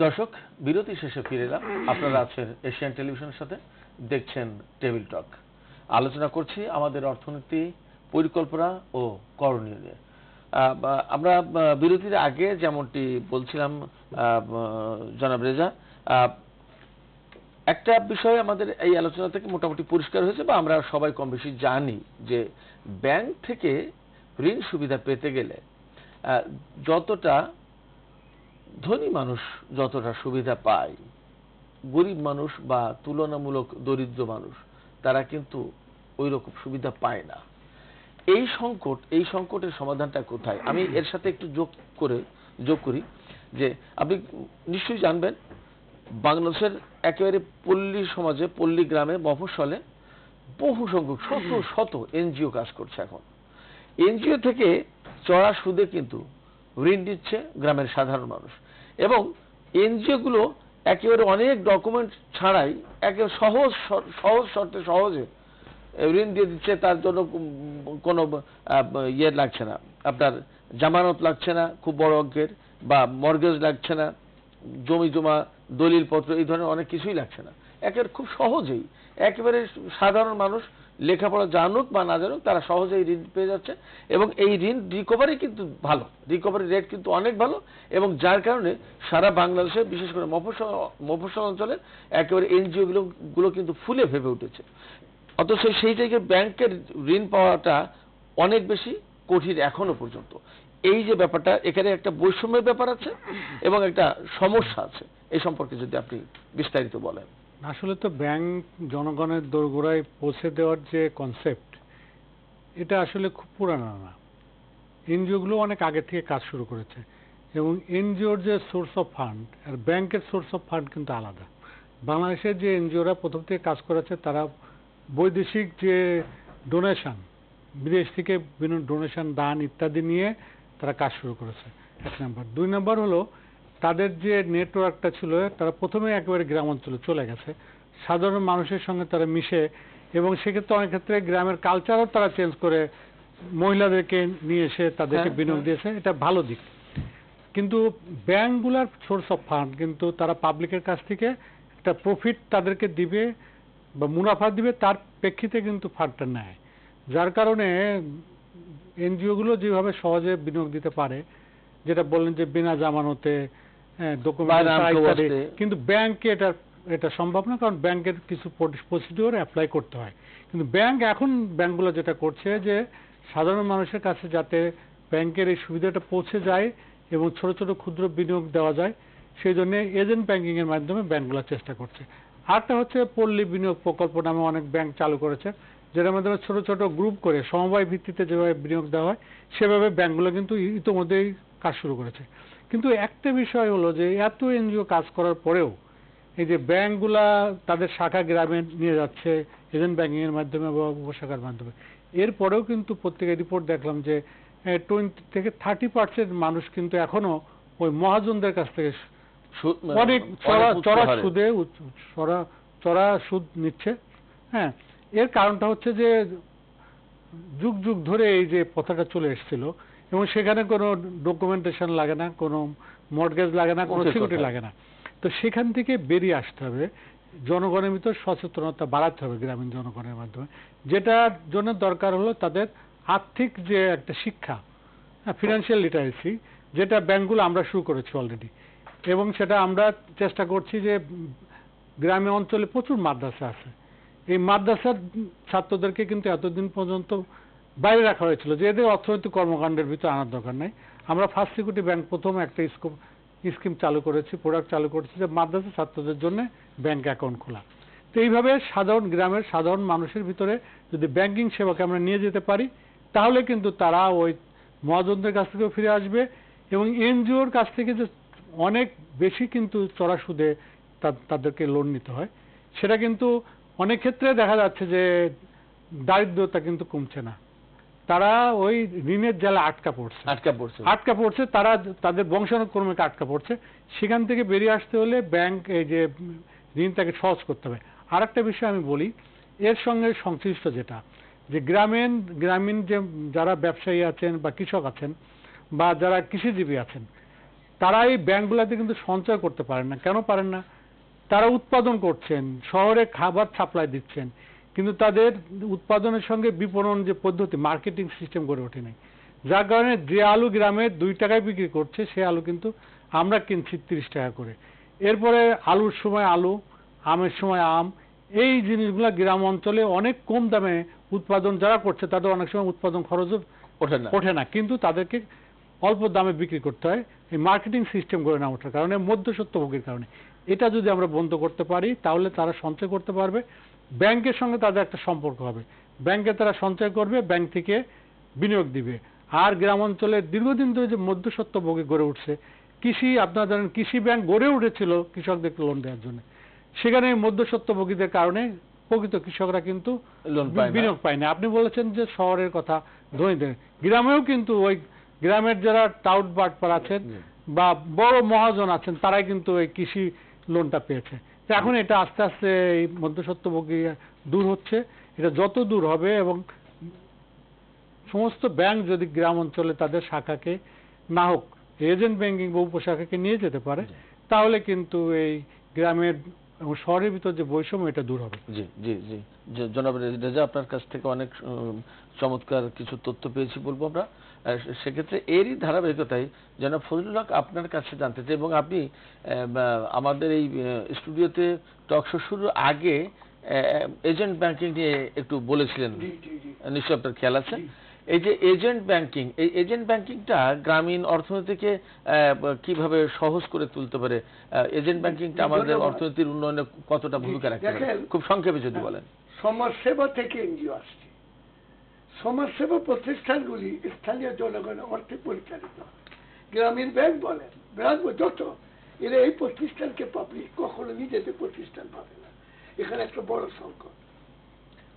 Speaker 1: দর্শক, বিরতি শেষে ফিরে এলাম। আপনারা আছেন এশিয়ান টেলিভিশনের সাথে, দেখছেন টেবিল টক। আলোচনা করছি আমাদের অর্থনীতি, পরিকল্পনা ও করণীয় নিয়ে। আমরা বিরতির আগে যেমনটি বলছিলাম জনাব রেজা, একটা বিষয় আমাদের এই আলোচনা থেকে মোটামুটি পরিষ্কার হয়েছে, বা আমরা সবাই কম বেশি জানি যে ব্যাংক থেকে ঋণ সুবিধা পেতে গেলে যতটা ধনী মানুষ যতটা সুবিধা পায়, গরিব মানুষ বা তুলনামূলক দরিদ্র মানুষ তারা কিন্তু ওই রকম সুবিধা পায় না। এই সংকটের সমাধানটা কোথায়? আমি এর সাথে একটু যোগ করি যে আপনি নিশ্চয়ই জানবেন বাংলাদেশের একেবারে পল্লী সমাজে, পল্লী গ্রামে, মফস্বলে বহু সংখ্যক শত শত এনজিও কাজ করছে। এখন এনজিও থেকে চড়া সুদে কিন্তু ঋণ দিচ্ছে গ্রামের সাধারণ মানুষ, এবং এনজিও গুলো একেবারে অনেক ডকুমেন্ট ছাড়াই একেবারে সহজ শর্তে সহজে ঋণ দিয়ে দিচ্ছে। তার জন্য কোনো ইয়ে লাগছে না, আপনার জামানত লাগছে না খুব বড় অঙ্কের, বা মর্গেজ লাগছে না, জমি জমা দলিল পত্র এই ধরনের অনেক কিছুই লাগছে না। একেবারে খুব সহজেই একেবারে সাধারণ মানুষ লেখাপড়া জানুক বা না জানুক তারা সহজেই ঋণ পেয়ে যাচ্ছে, এবং এই ঋণ রিকভারি কিন্তু ভালো, রিকভারি রেট কিন্তু অনেক ভালো, এবং যার কারণে সারা বাংলাদেশে বিশেষ করে মফস্বল অঞ্চলে একেবারে এনজিও গুলো কিন্তু ফুলে ভেবে উঠেছে। অথচ সেই জায়গায় ব্যাংকের ঋণ পাওয়াটা অনেক বেশি কঠিন এখনো পর্যন্ত। এই যে ব্যাপারটা, এখানে একটা বৈষম্যের ব্যাপার আছে এবং একটা সমস্যা আছে, এই সম্পর্কে যদি আপনি বিস্তারিত বলেন।
Speaker 2: আসলে তো ব্যাংক জনগণের দোরগোড়ায় পৌঁছে দেওয়ার যে কনসেপ্ট, এটা আসলে খুব পুরানো না। এনজিও গুলো অনেক আগে থেকে কাজ শুরু করেছে, এবং এনজিওর যে সোর্স অফ ফান্ড আর ব্যাংকের সোর্স অফ ফান্ড কিন্তু আলাদা। বাংলাদেশের যে এনজিওরা প্রথম থেকে কাজ করেছে, তারা বৈদেশিক যে ডোনেশন, বিদেশ থেকে বিভিন্ন ডোনেশন, দান ইত্যাদি নিয়ে তারা কাজ শুরু করেছে, 1 নম্বর। 2 নম্বর হলো তাদের যে নেটওয়ার্কটা ছিল, তারা প্রথমে একেবারে গ্রাম অঞ্চলে চলে গেছে, সাধারণ মানুষের সঙ্গে তারা মিশে, এবং সেক্ষেত্রে অনেক ক্ষেত্রে গ্রামের কালচারও তারা চেঞ্জ করে মহিলাদেরকে নিয়ে এসে তাদেরকে বিনিয়োগ দিয়েছে, এটা ভালো দিক। কিন্তু ব্যাংকগুলার সোর্স অফ ফান্ড কিন্তু তারা পাবলিকের কাছ থেকে একটা প্রফিট তাদেরকে দিবে বা মুনাফা দিবে, তার প্রেক্ষিতে কিন্তু ফান্ডটা নেয়। যার কারণে এনজিওগুলো যেভাবে সহজে বিনিয়োগ দিতে পারে, যেটা বললেন যে বিনা জামানতে ডকুমেন্ট, কিন্তু ব্যাংকে এটা সম্ভব না, কারণ ব্যাংকের কিছু প্রসিডিওর অ্যাপ্লাই করতে হয়। কিন্তু ব্যাংকগুলো যেটা করছে যে সাধারণ মানুষের কাছে যাতে ব্যাংকের এই সুবিধাটা পৌঁছে যায় এবং ছোট ছোট ক্ষুদ্র বিনিয়োগ দেওয়া যায়, সেই জন্য এজেন্ট ব্যাংকিং এর মাধ্যমে ব্যাংকগুলো চেষ্টা করছে। আরেকটা হচ্ছে পল্লী বিনিয়োগ প্রকল্প নামে অনেক ব্যাংক চালু করেছে, যেটার মাধ্যমে ছোট ছোট গ্রুপ করে সমবায় ভিত্তিতে যেভাবে বিনিয়োগ দেওয়া হয়, সেভাবে ব্যাংকগুলো কিন্তু ইতোমধ্যেই কাজ শুরু করেছে। কিন্তু একটা বিষয় হলো যে এত এনজিও কাজ করার পরেও এই যে ব্যাংকগুলা তাদের শাখা গ্রামে নিয়ে যাচ্ছে এজেন্ট ব্যাংকিং এর মাধ্যমে বা উপশাখার মাধ্যমে, এরপরেও কিন্তু প্রত্যেকের রিপোর্ট দেখলাম যে 20 থেকে 30% মানুষ কিন্তু এখনো ওই মহাজনদের কাছ থেকে অনেক চড়া সুদ নিচ্ছে। হ্যাঁ, এর কারণটা হচ্ছে যে যুগ যুগ ধরে এই যে প্রথাটা চলে এসেছিল, এবং সেখানে কোনো ডকুমেন্টেশন লাগে না, কোনো মর্টগেজ লাগে না, কোনো সিকিউরিটি লাগে না। তো সেখান থেকে বেরিয়ে আসতে হবে, জনগণের ভিতর সচেতনতা বাড়াতে হবে গ্রামীণ জনগণের মাধ্যমে। যেটার জন্য দরকার হলো তাদের আর্থিক যে একটা শিক্ষা, ফিনান্সিয়াল লিটারেসি, যেটা ব্যাংকগুলো আমরা শুরু করেছি অলরেডি, এবং সেটা আমরা চেষ্টা করছি যে গ্রামীণ অঞ্চলে প্রচুর মাদ্রাসা আছে। এই মাদ্রাসার ছাত্রদেরকে কিন্তু এতদিন পর্যন্ত বাইরে রাখা হয়েছিল, যে এদের অর্থনৈতিক কর্মকাণ্ডের ভিতরে আনার দরকার নেই। আমরা ফার্স্ট সিকিউরিটি ব্যাংক প্রথম একটা স্কিম চালু করেছি, প্রোডাক্ট চালু করেছি, যে মাদ্রাসা ছাত্রদের জন্য ব্যাংক অ্যাকাউন্ট খোলা। তো এইভাবে গ্রামের সাধারণ মানুষের ভিতরে যদি ব্যাংকিং সেবাকে আমরা নিয়ে যেতে পারি, তাহলে কিন্তু তারা ওই মহাজনদের কাছ থেকেও ফিরে আসবে, এবং এনজিওর কাছ থেকে যে অনেক বেশি কিন্তু চড়া সুদে তাদেরকে লোন নিতে হয়, সেটা কিন্তু অনেক ক্ষেত্রে দেখা যাচ্ছে যে দারিদ্রতা কিন্তু কমছে না, তারা ওই ঋণের জালে আটকা পড়ছে, তারা তাদের বংশানুক্রমে আটকা পড়ছে। সেখান থেকে বেরিয়ে আসতে হলে ব্যাংক এই যে ঋণটাকে সহজ করতে হবে। আর একটা বিষয় আমি বলি, এর সঙ্গে সংশ্লিষ্ট যেটা, যে গ্রামীণ যে যারা ব্যবসায়ী আছেন বা কৃষক আছেন বা যারা কৃষিজীবী আছেন, তারা এই ব্যাংকগুলোতে কিন্তু সঞ্চয় করতে পারেন না। কেন পারেন না? তারা উৎপাদন করছেন, শহরে খাবার সাপ্লাই দিচ্ছেন, কিন্তু তাদের উৎপাদনের সঙ্গে বিপণন যে পদ্ধতি, মার্কেটিং সিস্টেম গড়ে ওঠে নাই। যার কারণে যে আলু গ্রামে 2 টাকায় বিক্রি করছে, সে আলু কিন্তু আমরা কিনছি 30 টাকা করে। এরপরে আলুর সময় আলু, আমের সময় আম, এই জিনিসগুলো গ্রাম অঞ্চলে অনেক কম দামে উৎপাদন যারা করছে, তাদের অনেক সময় উৎপাদন খরচও ওঠে না, কিন্তু তাদেরকে অল্প দামে বিক্রি করতে হয় এই মার্কেটিং সিস্টেম গড়ে না ওঠার কারণে, মধ্যস্বত্বভোগীর কারণে। এটা যদি আমরা বন্ধ করতে পারি, তাহলে তারা সঞ্চয় করতে পারবে, ব্যাংকের সঙ্গে তাদের একটা সম্পর্ক হবে, ব্যাংকে তারা সঞ্চয় করবে, ব্যাংক থেকে বিনিয়োগ দিবে। আর গ্রাম অঞ্চলে দীর্ঘদিন ধরে যে মধ্যস্বত্বভোগী গড়ে উঠছে, আপনারা জানেন কৃষি ব্যাংক গড়ে উঠেছিল কৃষকদেরকে লোন দেওয়ার জন্য, সেখানে মধ্যস্বত্বভোগীদের কারণে প্রকৃত কৃষকরা কিন্তু বিনিয়োগ পায় না। আপনি বলেছেন যে শহরের কথা, ধনীদের, গ্রামেও কিন্তু ওই গ্রামের যারা টাউট বাটপার আছেন বা বড় মহাজন আছেন, তারাই কিন্তু এই কৃষি লোনটা পেয়েছে। এখন এটা আস্তে আস্তে এই মধ্যস্বত্বভোগী দূর হচ্ছে। এটা যত দূর হবে, এবং সমস্ত ব্যাংক যদি গ্রাম অঞ্চলে তাদের শাখাকে না হোক এজেন্ট ব্যাংকিং বা উপশাখাকে নিয়ে যেতে পারে, তাহলে কিন্তু এই গ্রামের এবং শহরের ভিতর যে বৈষম্য, এটা দূর হবে।
Speaker 1: জি জি জি জনাব রেজা, আপনার কাছ থেকে অনেক চমৎকার কিছু তথ্য পেয়েছি বলবো আমরা। সেক্ষেত্রে এরই ধারাবাহিকতায় জনাব ফজলুল হক আপনার কাছে জানতে চাই, এবং আপনি আমাদের এই স্টুডিওতে টক শো শুরুর আগে এজেন্ট ব্যাংকিং নিয়ে একটু বলেছিলেন, নিশ্চয় আপনার খেয়াল আছে। এই যে এজেন্ট ব্যাংকিং, এই এজেন্ট ব্যাংকিংটা গ্রামীণ অর্থনীতিকে কিভাবে সহজ করে তুলতে পারে? এজেন্ট ব্যাংকিংটা আমাদের অর্থনীতির উন্নয়নে কতটা ভূমিকা রাখতে পারে, খুব সংক্ষেপে যদি বলেন।
Speaker 4: সমাজসেবা থেকে এনজিও আসছে। সমাজসেবা প্রতিষ্ঠানগুলি স্থানীয় জনগণের অর্থে পরিচালিত হয়। গ্রামীণ ব্যাংক বলেন, ব্যাংক যত, এরা এই প্রতিষ্ঠানকে পাবলিক কখনো নিজেদের প্রতিষ্ঠান পাবে না। এখানে একটা বড় সংকট।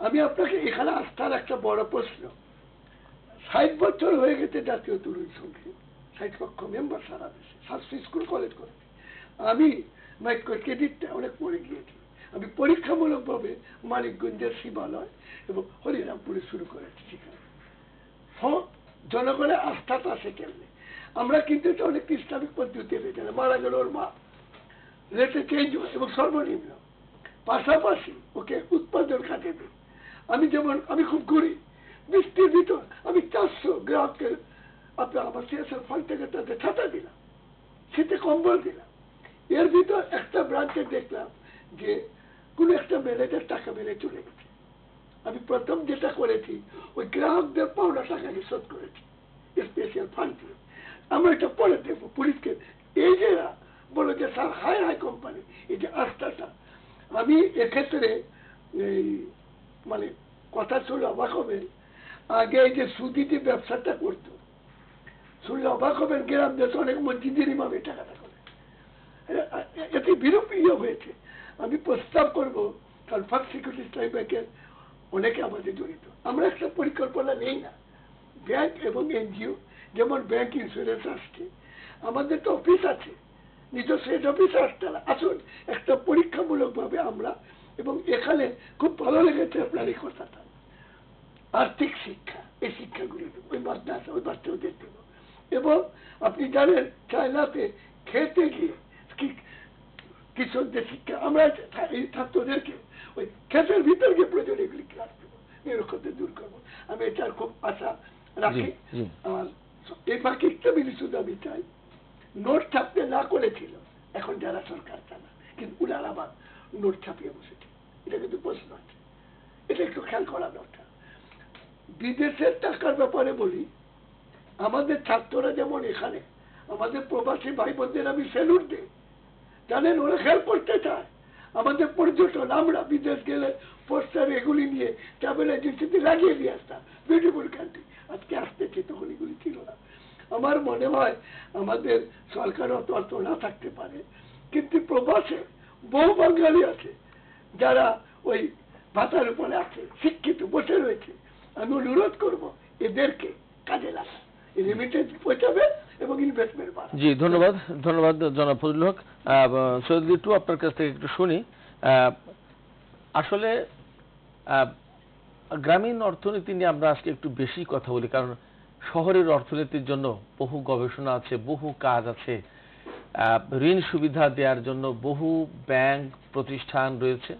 Speaker 4: আমি আপনাকে এখানে আস্থার একটা বড় প্রশ্ন, 60 বছর হয়ে গেছে জাতীয় তরুণ সংঘে, 60 লক্ষ মেম্বার সারা দেশে, 700 স্কুল কলেজ করেছি। আমি ক্রেডিটটা অনেক পড়ে গিয়েছি। আমি পরীক্ষামূলকভাবে মানিকগঞ্জের শিবালয় এবং হরিরামপুরে শুরু করেছি। সেখানে জনগণের আস্থাটা আসে কেমনে? আমরা কিন্তু এটা অনেক ইসলামিক পদ্ধতি রেখে মারা গেল ওর মা, রেটে চেঞ্জ হয় এবং সর্বনিম্ন, পাশাপাশি ওকে উৎপাদন কাটে দিই। আমি খুব ঘুরি, বৃষ্টির ভিতর আমি 400 গ্রাহককে আপনার আমার সিএসআর ফান্ড থেকে তাদের ছাতা দিলাম, শীতে কম্বল দিলাম। এর ভিতর একটা ব্রাঞ্চে দেখলাম যে কোন একটা ম্যানেজার টাকা মেরে চলে গেছে। আমি প্রথম যেটা করেছি, ওই গ্রাহকদের পাওনা টাকা শোধ করেছি স্পেশাল ফান্ড দিয়ে। আমরা এটা পরে দেবো পুলিশকে। এই যে বলো যে স্যার হাই হাই কোম্পানি, এই যে আস্থাটা, আমি এক্ষেত্রে এই মানে কথা শুনলে অবাক হবেন, আগে এই যে সুদি যে ব্যবসাটা করতো, শুনলে অবাক হবেন, গ্রাম দেশে অনেক মসজিদের ইমাম এই টাকাটা করে। এতে বিরূপ হয়েছে। আমি প্রস্তাব করবো, কারণ ফার্স্ট সিকিউরিটি স্ট্রাইক ব্যাংকের অনেকে আমাদের জড়িত। আমরা একটা পরিকল্পনা নেই না, ব্যাংক এবং এনজিও, যেমন ব্যাংক ইন্স্যুরেন্স আসছে, আমাদের তো অফিস আছে, নিজস্ব হেড অফিস আসতে না, আসুন একটা পরীক্ষামূলক ভাবে আমরা। এবং এখানে খুব ভালো লেগেছে আপনার এই কথাটা, আর্থিক শিক্ষা, এই শিক্ষাগুলি ওই মাদ্রাসা, ওই বাচ্চাদের দেব। এবং আপনি জানেন চায়নাতে খেতে গিয়ে কৃষকদের শিক্ষা, আমরা এই ছাত্রদেরকে ওই ক্ষেতের ভিতর গিয়ে প্রয়োজন এগুলি ক্লাস দেবো, নিরক্ষরদের দূর করবো। আমি এটার খুব আশা রাখি। আর এই বাকি একটা মিলি শুধু আমি চাই, নোট ছাপতে না করেছিল এখন যারা সরকার চালা, কিন্তু উনার আবার নোট ছাপিয়ে বসেছে। এটা কিন্তু প্রশ্ন আছে, এটা একটু খেয়াল করা দরকার। বিদেশের টাকার ব্যাপারে বলি, আমাদের ছাত্ররা যেমন এখানে, আমাদের প্রবাসী ভাই বোনদের আমি স্যালুট দিই, জানেন ওরা হেল্প করতে চায়। আমাদের পর্যটন, আমরা বিদেশ গেলে পোস্টার এগুলি নিয়ে ট্রাভেল এজেন্সিতে লাগিয়ে দিয়ে আসতাম, বিউটিফুল কান্ট্রি। আজকে আসতেছি, তখন এগুলি ছিল না। আমার মনে হয় আমাদের সরকার অত অর্থ না থাকতে পারে, কিন্তু প্রবাসে বহু বাঙালি আছে যারা ওই ভাতার উপরে আছে, শিক্ষিত বসে রয়েছে। আমি অনুরোধ করব এদেরকে কাজে লাগা, রেমিটেন্স পৌঁছাবে এবং ইনভেস্টমেন্ট বাড়াবে।
Speaker 1: জি, ধন্যবাদ জনাব ফজলুল হক। সৈয়দ লিটু, আপনার কাছ থেকে একটু শুনি। আসলে গ্রামীণ অর্থনীতি নিয়ে আমরা আজকে একটু বেশি কথা বলি, কারণ শহরের অর্থনীতির জন্য বহু গবেষণা আছে, বহু কাজ আছে, ঋণ সুবিধা দেওয়ার জন্য বহু ব্যাংক প্রতিষ্ঠান রয়েছে।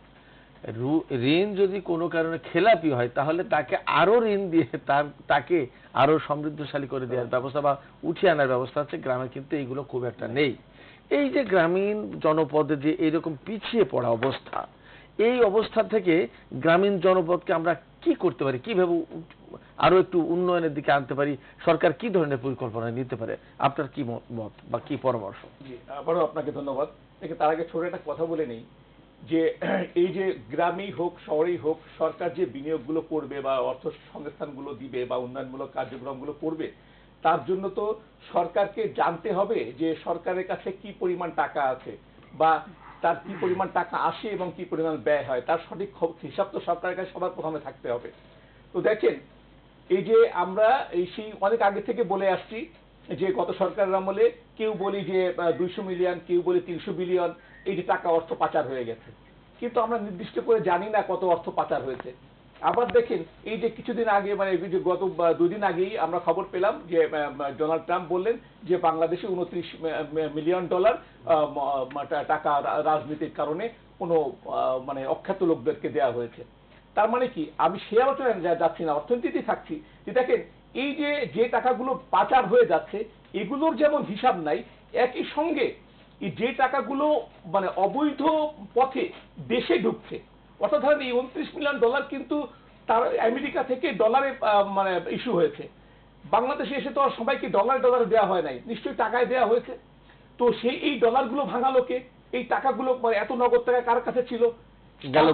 Speaker 1: ঋণ যদি কোনো কারণে খেলাপি হয়, তাহলে তাকে আরো ঋণ দিয়ে তাকে আরো সমৃদ্ধশালী করে দেওয়ার ব্যবস্থা বা উঠিয়ে আনার ব্যবস্থা আছে। গ্রামে কিন্তু এইগুলো খুব একটা নেই। এই যে গ্রামীণ জনপদে যে এইরকম পিছিয়ে পড়া অবস্থা, এই অবস্থা থেকে গ্রামীণ জনপদকে আমরা কি করতে পারি, কিভাবে আরো একটু উন্নয়নের দিকে আনতে পারি, সরকার কি ধরনের পরিকল্পনা নিতে পারে, আপনার কি মত বা কি পরামর্শ?
Speaker 3: জি, আবারও আপনাকে ধন্যবাদ। তার আগে ছোট একটা কথা বলে নেই যে এই যে গ্রামেই হোক শহরেই হোক, সরকার যে বিনিয়োগগুলো করবে বা অর্থ সংস্থানগুলো দিবে বা উন্নয়নমূলক কার্যক্রমগুলো করবে, তার জন্য তো সরকারকে জানতে হবে যে সরকারের কাছে কি পরিমাণ টাকা আছে বা তার কি পরিমাণ টাকা আসে এবং কি পরিমাণ ব্যয় হয়, তার সঠিক হিসাব তো সরকারের কাছে সবার প্রথমে থাকতে হবে। তো দেখেন, এই যে আমরা সেই অনেক আগে থেকে বলে আসছি যে গত সরকারের আমলে কেউ বলি যে 200 মিলিয়ন, কেউ বলি 300 বিলিয়ন এই যে টাকা অর্থ পাচার হয়ে গেছে, কিন্তু আমরা নির্দিষ্ট করে জানি না কত অর্থ পাচার হয়েছে। আবার দেখেন, এই যে কিছুদিন আগে মানে গত 2 দিন আগেই আমরা খবর পেলাম যে ডোনাল্ড ট্রাম্প বললেন যে বাংলাদেশে $29 মিলিয়ন টাকা রাজনীতির কারণে কোনো মানে অখ্যাত লোকদেরকে দেওয়া হয়েছে। তার মানে কি, আমি সে আলোচনায় যাচ্ছি না, অর্থনীতিতে থাকছি যে দেখেন এই যে টাকাগুলো পাচার হয়ে যাচ্ছে, এগুলোর যেমন হিসাব নাই, একই সঙ্গে যে টাকাগুলো মানে অবৈধ পথে দেশে ঢুকছে, অর্থাৎ ধরেন এই $29 মিলিয়ন কিন্তু তার আমেরিকা থেকে ডলারে মানে ইস্যু হয়েছে, বাংলাদেশে এসে তো আর সবাইকে ডলারে দেওয়া হয় নাই, নিশ্চয়ই টাকায় দেওয়া হয়েছে। তো সেই এই ডলারগুলো ভাঙালো কে? এই টাকাগুলো এত নগদ টাকা কার কাছে ছিল,
Speaker 1: গেল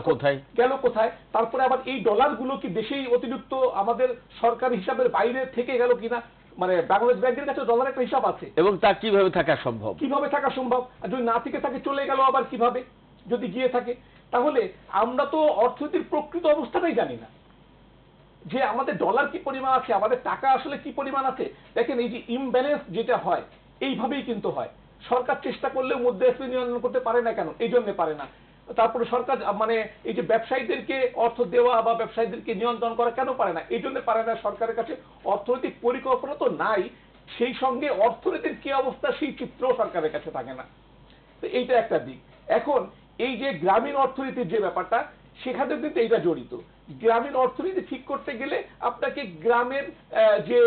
Speaker 1: কোথায়?
Speaker 3: তারপরে আবার এই ডলারগুলো কি দেশেই অতিরিক্ত আমাদের সরকার হিসাবের বাইরে থেকে গেল কিনা? মানে বাংলাদেশ ব্যাংকের কাছে ডলার একটা হিসাব আছে,
Speaker 1: এবং তা কিভাবে থাকা সম্ভব?
Speaker 3: আর যদি না থেকে থাকে চলে গেল আবার কিভাবে যদি গিয়ে থাকে? তাহলে আমরা তো অর্থনীতির প্রকৃত অবস্থাটাই জানি না, যে আমাদের ডলার কি পরিমাণ আছে, আমাদের টাকা আসলে কি পরিমাণ আছে। দেখেন এই যে ইমব্যালেন্স যেটা হয়, এইভাবেই কিন্তু হয়। সরকার চেষ্টা করলেও মুদ্রাস্ফীতি নিয়ন্ত্রণ করতে পারে না, কেন? এই জন্য পারে না। তারপরে সরকার মানে এই যে ব্যবসায়ীদেরকে অর্থ দেওয়া বা ব্যবসায়ীদেরকে নিয়ন্ত্রণ করা কেন পারে না? এই জন্য পারে না, সরকারের কাছে অর্থনৈতিক পরিকল্পনা তো নাই, সেই সঙ্গে অর্থনীতির কি অবস্থা সেই চিত্রও সরকারের কাছে থাকে না। তো এইটা একটা দিক। এখন এই যে গ্রামীণ অর্থনীতির যে ব্যাপারটা, সেখানে কিন্তু এইটা জড়িত। গ্রামীণ অর্থনীতি ঠিক করতে গেলে আপনাকে গ্রামের যে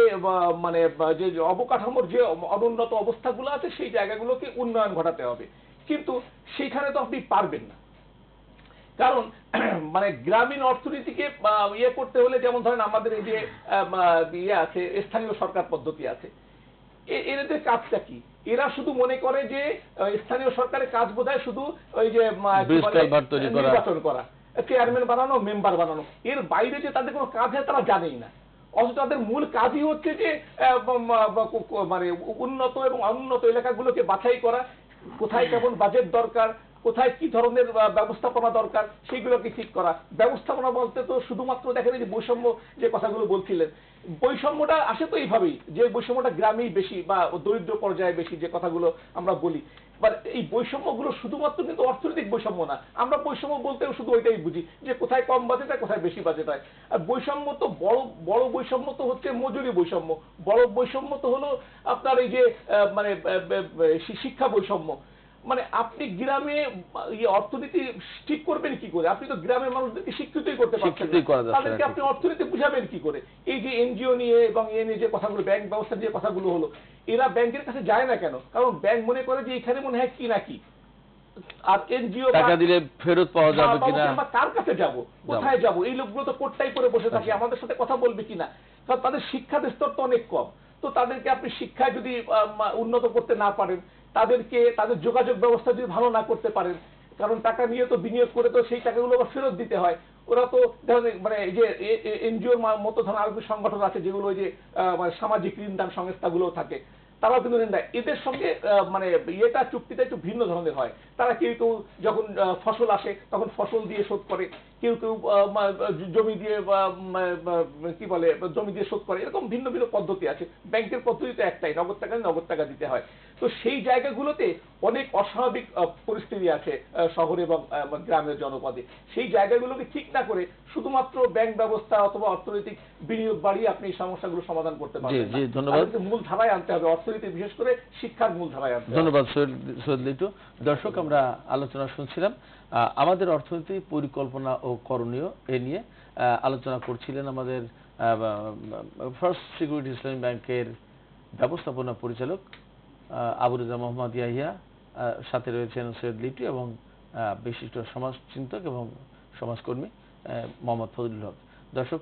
Speaker 3: মানে যে অবকাঠামোর যে অনুন্নত অবস্থাগুলো আছে সেই জায়গাগুলোকে উন্নয়ন ঘটাতে হবে, কিন্তু সেখানে তো আপনি পারবেন না। কারণ মানে গ্রামীণ অর্থনীতিকে ইয়ে করতে হলে, যেমন ধরেন আমাদের এই যে ইয়ে আছে, স্থানীয় সরকার পদ্ধতি আছে, এদের কাজটা কি? এরা শুধু মনে করে যে স্থানীয় সরকারের কাজ বোধহয় শুধু ওই যে নির্বাচন করা, চেয়ারম্যান বানানো, মেম্বার বানানো, এর বাইরে যে তাদের কোনো কাজ হয় তারা জানেই না। অথচ তাদের মূল কাজই হচ্ছে যে মানে উন্নত এবং অনুন্নত এলাকাগুলোকে বাছাই করা, কোথায় কেমন বাজেট দরকার, কোথায় কি ধরনের ব্যবস্থাপনা দরকার, সেইগুলোকে ঠিক করা। ব্যবস্থাপনা বলতে তো শুধুমাত্র দেখেন এই যে বৈষম্য যে কথাগুলো বলছিলেন, বৈষম্যটা আসে তো এইভাবেই, যে বৈষম্যটা গ্রামেই বেশি বা দরিদ্র পর্যায়ে বেশি, যে কথাগুলো আমরা বলি। বাট এই বৈষম্যগুলো শুধুমাত্র কিন্তু অর্থনৈতিক বৈষম্য না, আমরা বৈষম্য বলতেও শুধু ওইটাই বুঝি যে কোথায় কম বাজেট হয়, কোথায় বেশি বাজেট হয়। আর বৈষম্য তো বড় বৈষম্য তো হচ্ছে মজুরি বৈষম্য, বড় বৈষম্য তো হলো আপনার এই যে মানে শিক্ষা বৈষম্য। মানে আপনি গ্রামে অর্থনীতি ঠিক করবেন কি করে? আপনি তো গ্রামের মানুষদেরকে শিক্ষিতই করতে পারছেন না, তাদেরকে আপনি অর্থনীতি বুঝাবেন কি করে? এই যে এনজিও নিয়ে এবং এ নিয়ে যে কথাগুলো, ব্যাংক ব্যবস্থার যে কথাগুলো হলো, এরা ব্যাংকের কাছে যায় না কেন? কারণ ব্যাংক মনে করে যে এখানে মনে হয় কি নাকি, আর এনজিও
Speaker 1: টাকা দিলে ফেরত পাওয়া যাবে কিনা,
Speaker 3: কার কাছে যাব, কোথায় যাব, এই লোকগুলো তো কোটটাই করে বসে থাকে, আমাদের সাথে কথা বলবে কিনা। কারণ তাদের শিক্ষার স্তর তো অনেক কম। তো তাদেরকে আপনি শিক্ষায় যদি উন্নত করতে না পারেন, তাদেরকে তাদের যোগাযোগ ব্যবস্থা যদি ভালো না করতে পারেন, কারণ টাকা নিয়ে তো বিনিয়োগ করে তো সেই টাকাগুলো আবার ফেরত দিতে হয়। ওরা তো মানে এই যে এনজিওর মতো ধরনের আরো সংগঠন আছে যেগুলো ওই যে মানে সামাজিক ঋণদান সংস্থাগুলো থাকে, তারাও কিন্তু ঋণ দেয়। এদের সঙ্গে মানে ইয়েটা চুক্তিটা একটু ভিন্ন ধরনের হয়। তারা কেউ কেউ যখন ফসল আসে তখন ফসল দিয়ে শোধ করে, কেউ কেউ জমি দিয়ে কি বলে জমি দিয়ে শোধ করে, এরকম ভিন্ন ভিন্ন পদ্ধতি আছে। ব্যাংকের পদ্ধতি তো একটাই, নগদ টাকা দিতে হয়। তো সেই জায়গাগুলোতে অনেক অস্বাভাবিক পরিস্থিতি আছে শহরে এবং গ্রামের জনপদে। সেই জায়গাগুলোকে ঠিক না করে শুধুমাত্র ব্যাংক ব্যবস্থা অথবা অর্থনৈতিক বিনিয়োগ বাড়িয়ে আপনি এই সমস্যাগুলো সমাধান করতে পারবেন না। ধন্যবাদ। মূল ধারায় আনতে হবে অর্থনীতি, বিশেষ করে শিক্ষার মূল ধারায় আনতে হবে।
Speaker 1: ধন্যবাদ সৈয়দ লিটু। দর্শক, আমরা আলোচনা শুনছিলাম আমাদের অর্থনীতি পরিকল্পনা ও করণীয় এ নিয়ে আলোচনা করছিলেন আমাদের ফার্স্ট সিকিউরিটি ইসলামী ব্যাংকের ব্যবস্থাপনা পরিচালক আবু রেজা মোহাম্মদ ইয়াহিয়া, সাথে রয়েছেন সৈয়দ লিটু এবং বিশিষ্ট সমাজচিন্তক এবং সমাজকর্মী মোহাম্মদ ফজলুল হক। দর্শক,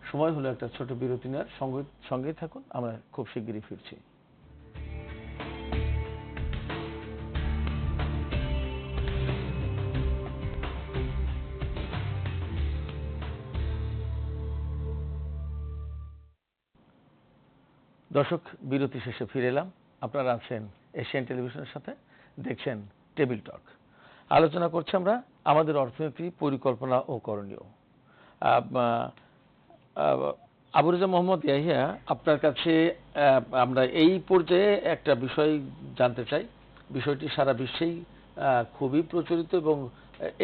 Speaker 1: সময় হলো একটা ছোট বিরতি নেওয়ার, সঙ্গেই থাকুন, আমরা খুব শিগগিরই ফিরছি। দর্শক, বিরতি শেষে ফিরে এলাম। আপনারা আছেন এশিয়ান টেলিভিশনের সাথে, দেখছেন টেবিল টক। আলোচনা করছি আমরা আমাদের অর্থনীতি পরিকল্পনা ও করণীয়। আবু রেজা মোহাম্মদ ইয়াহিয়া, আপনার কাছে আমরা এই পর্যায়ে একটা বিষয় জানতে চাই। বিষয়টি সারা বিশ্বেই খুবই প্রচলিত এবং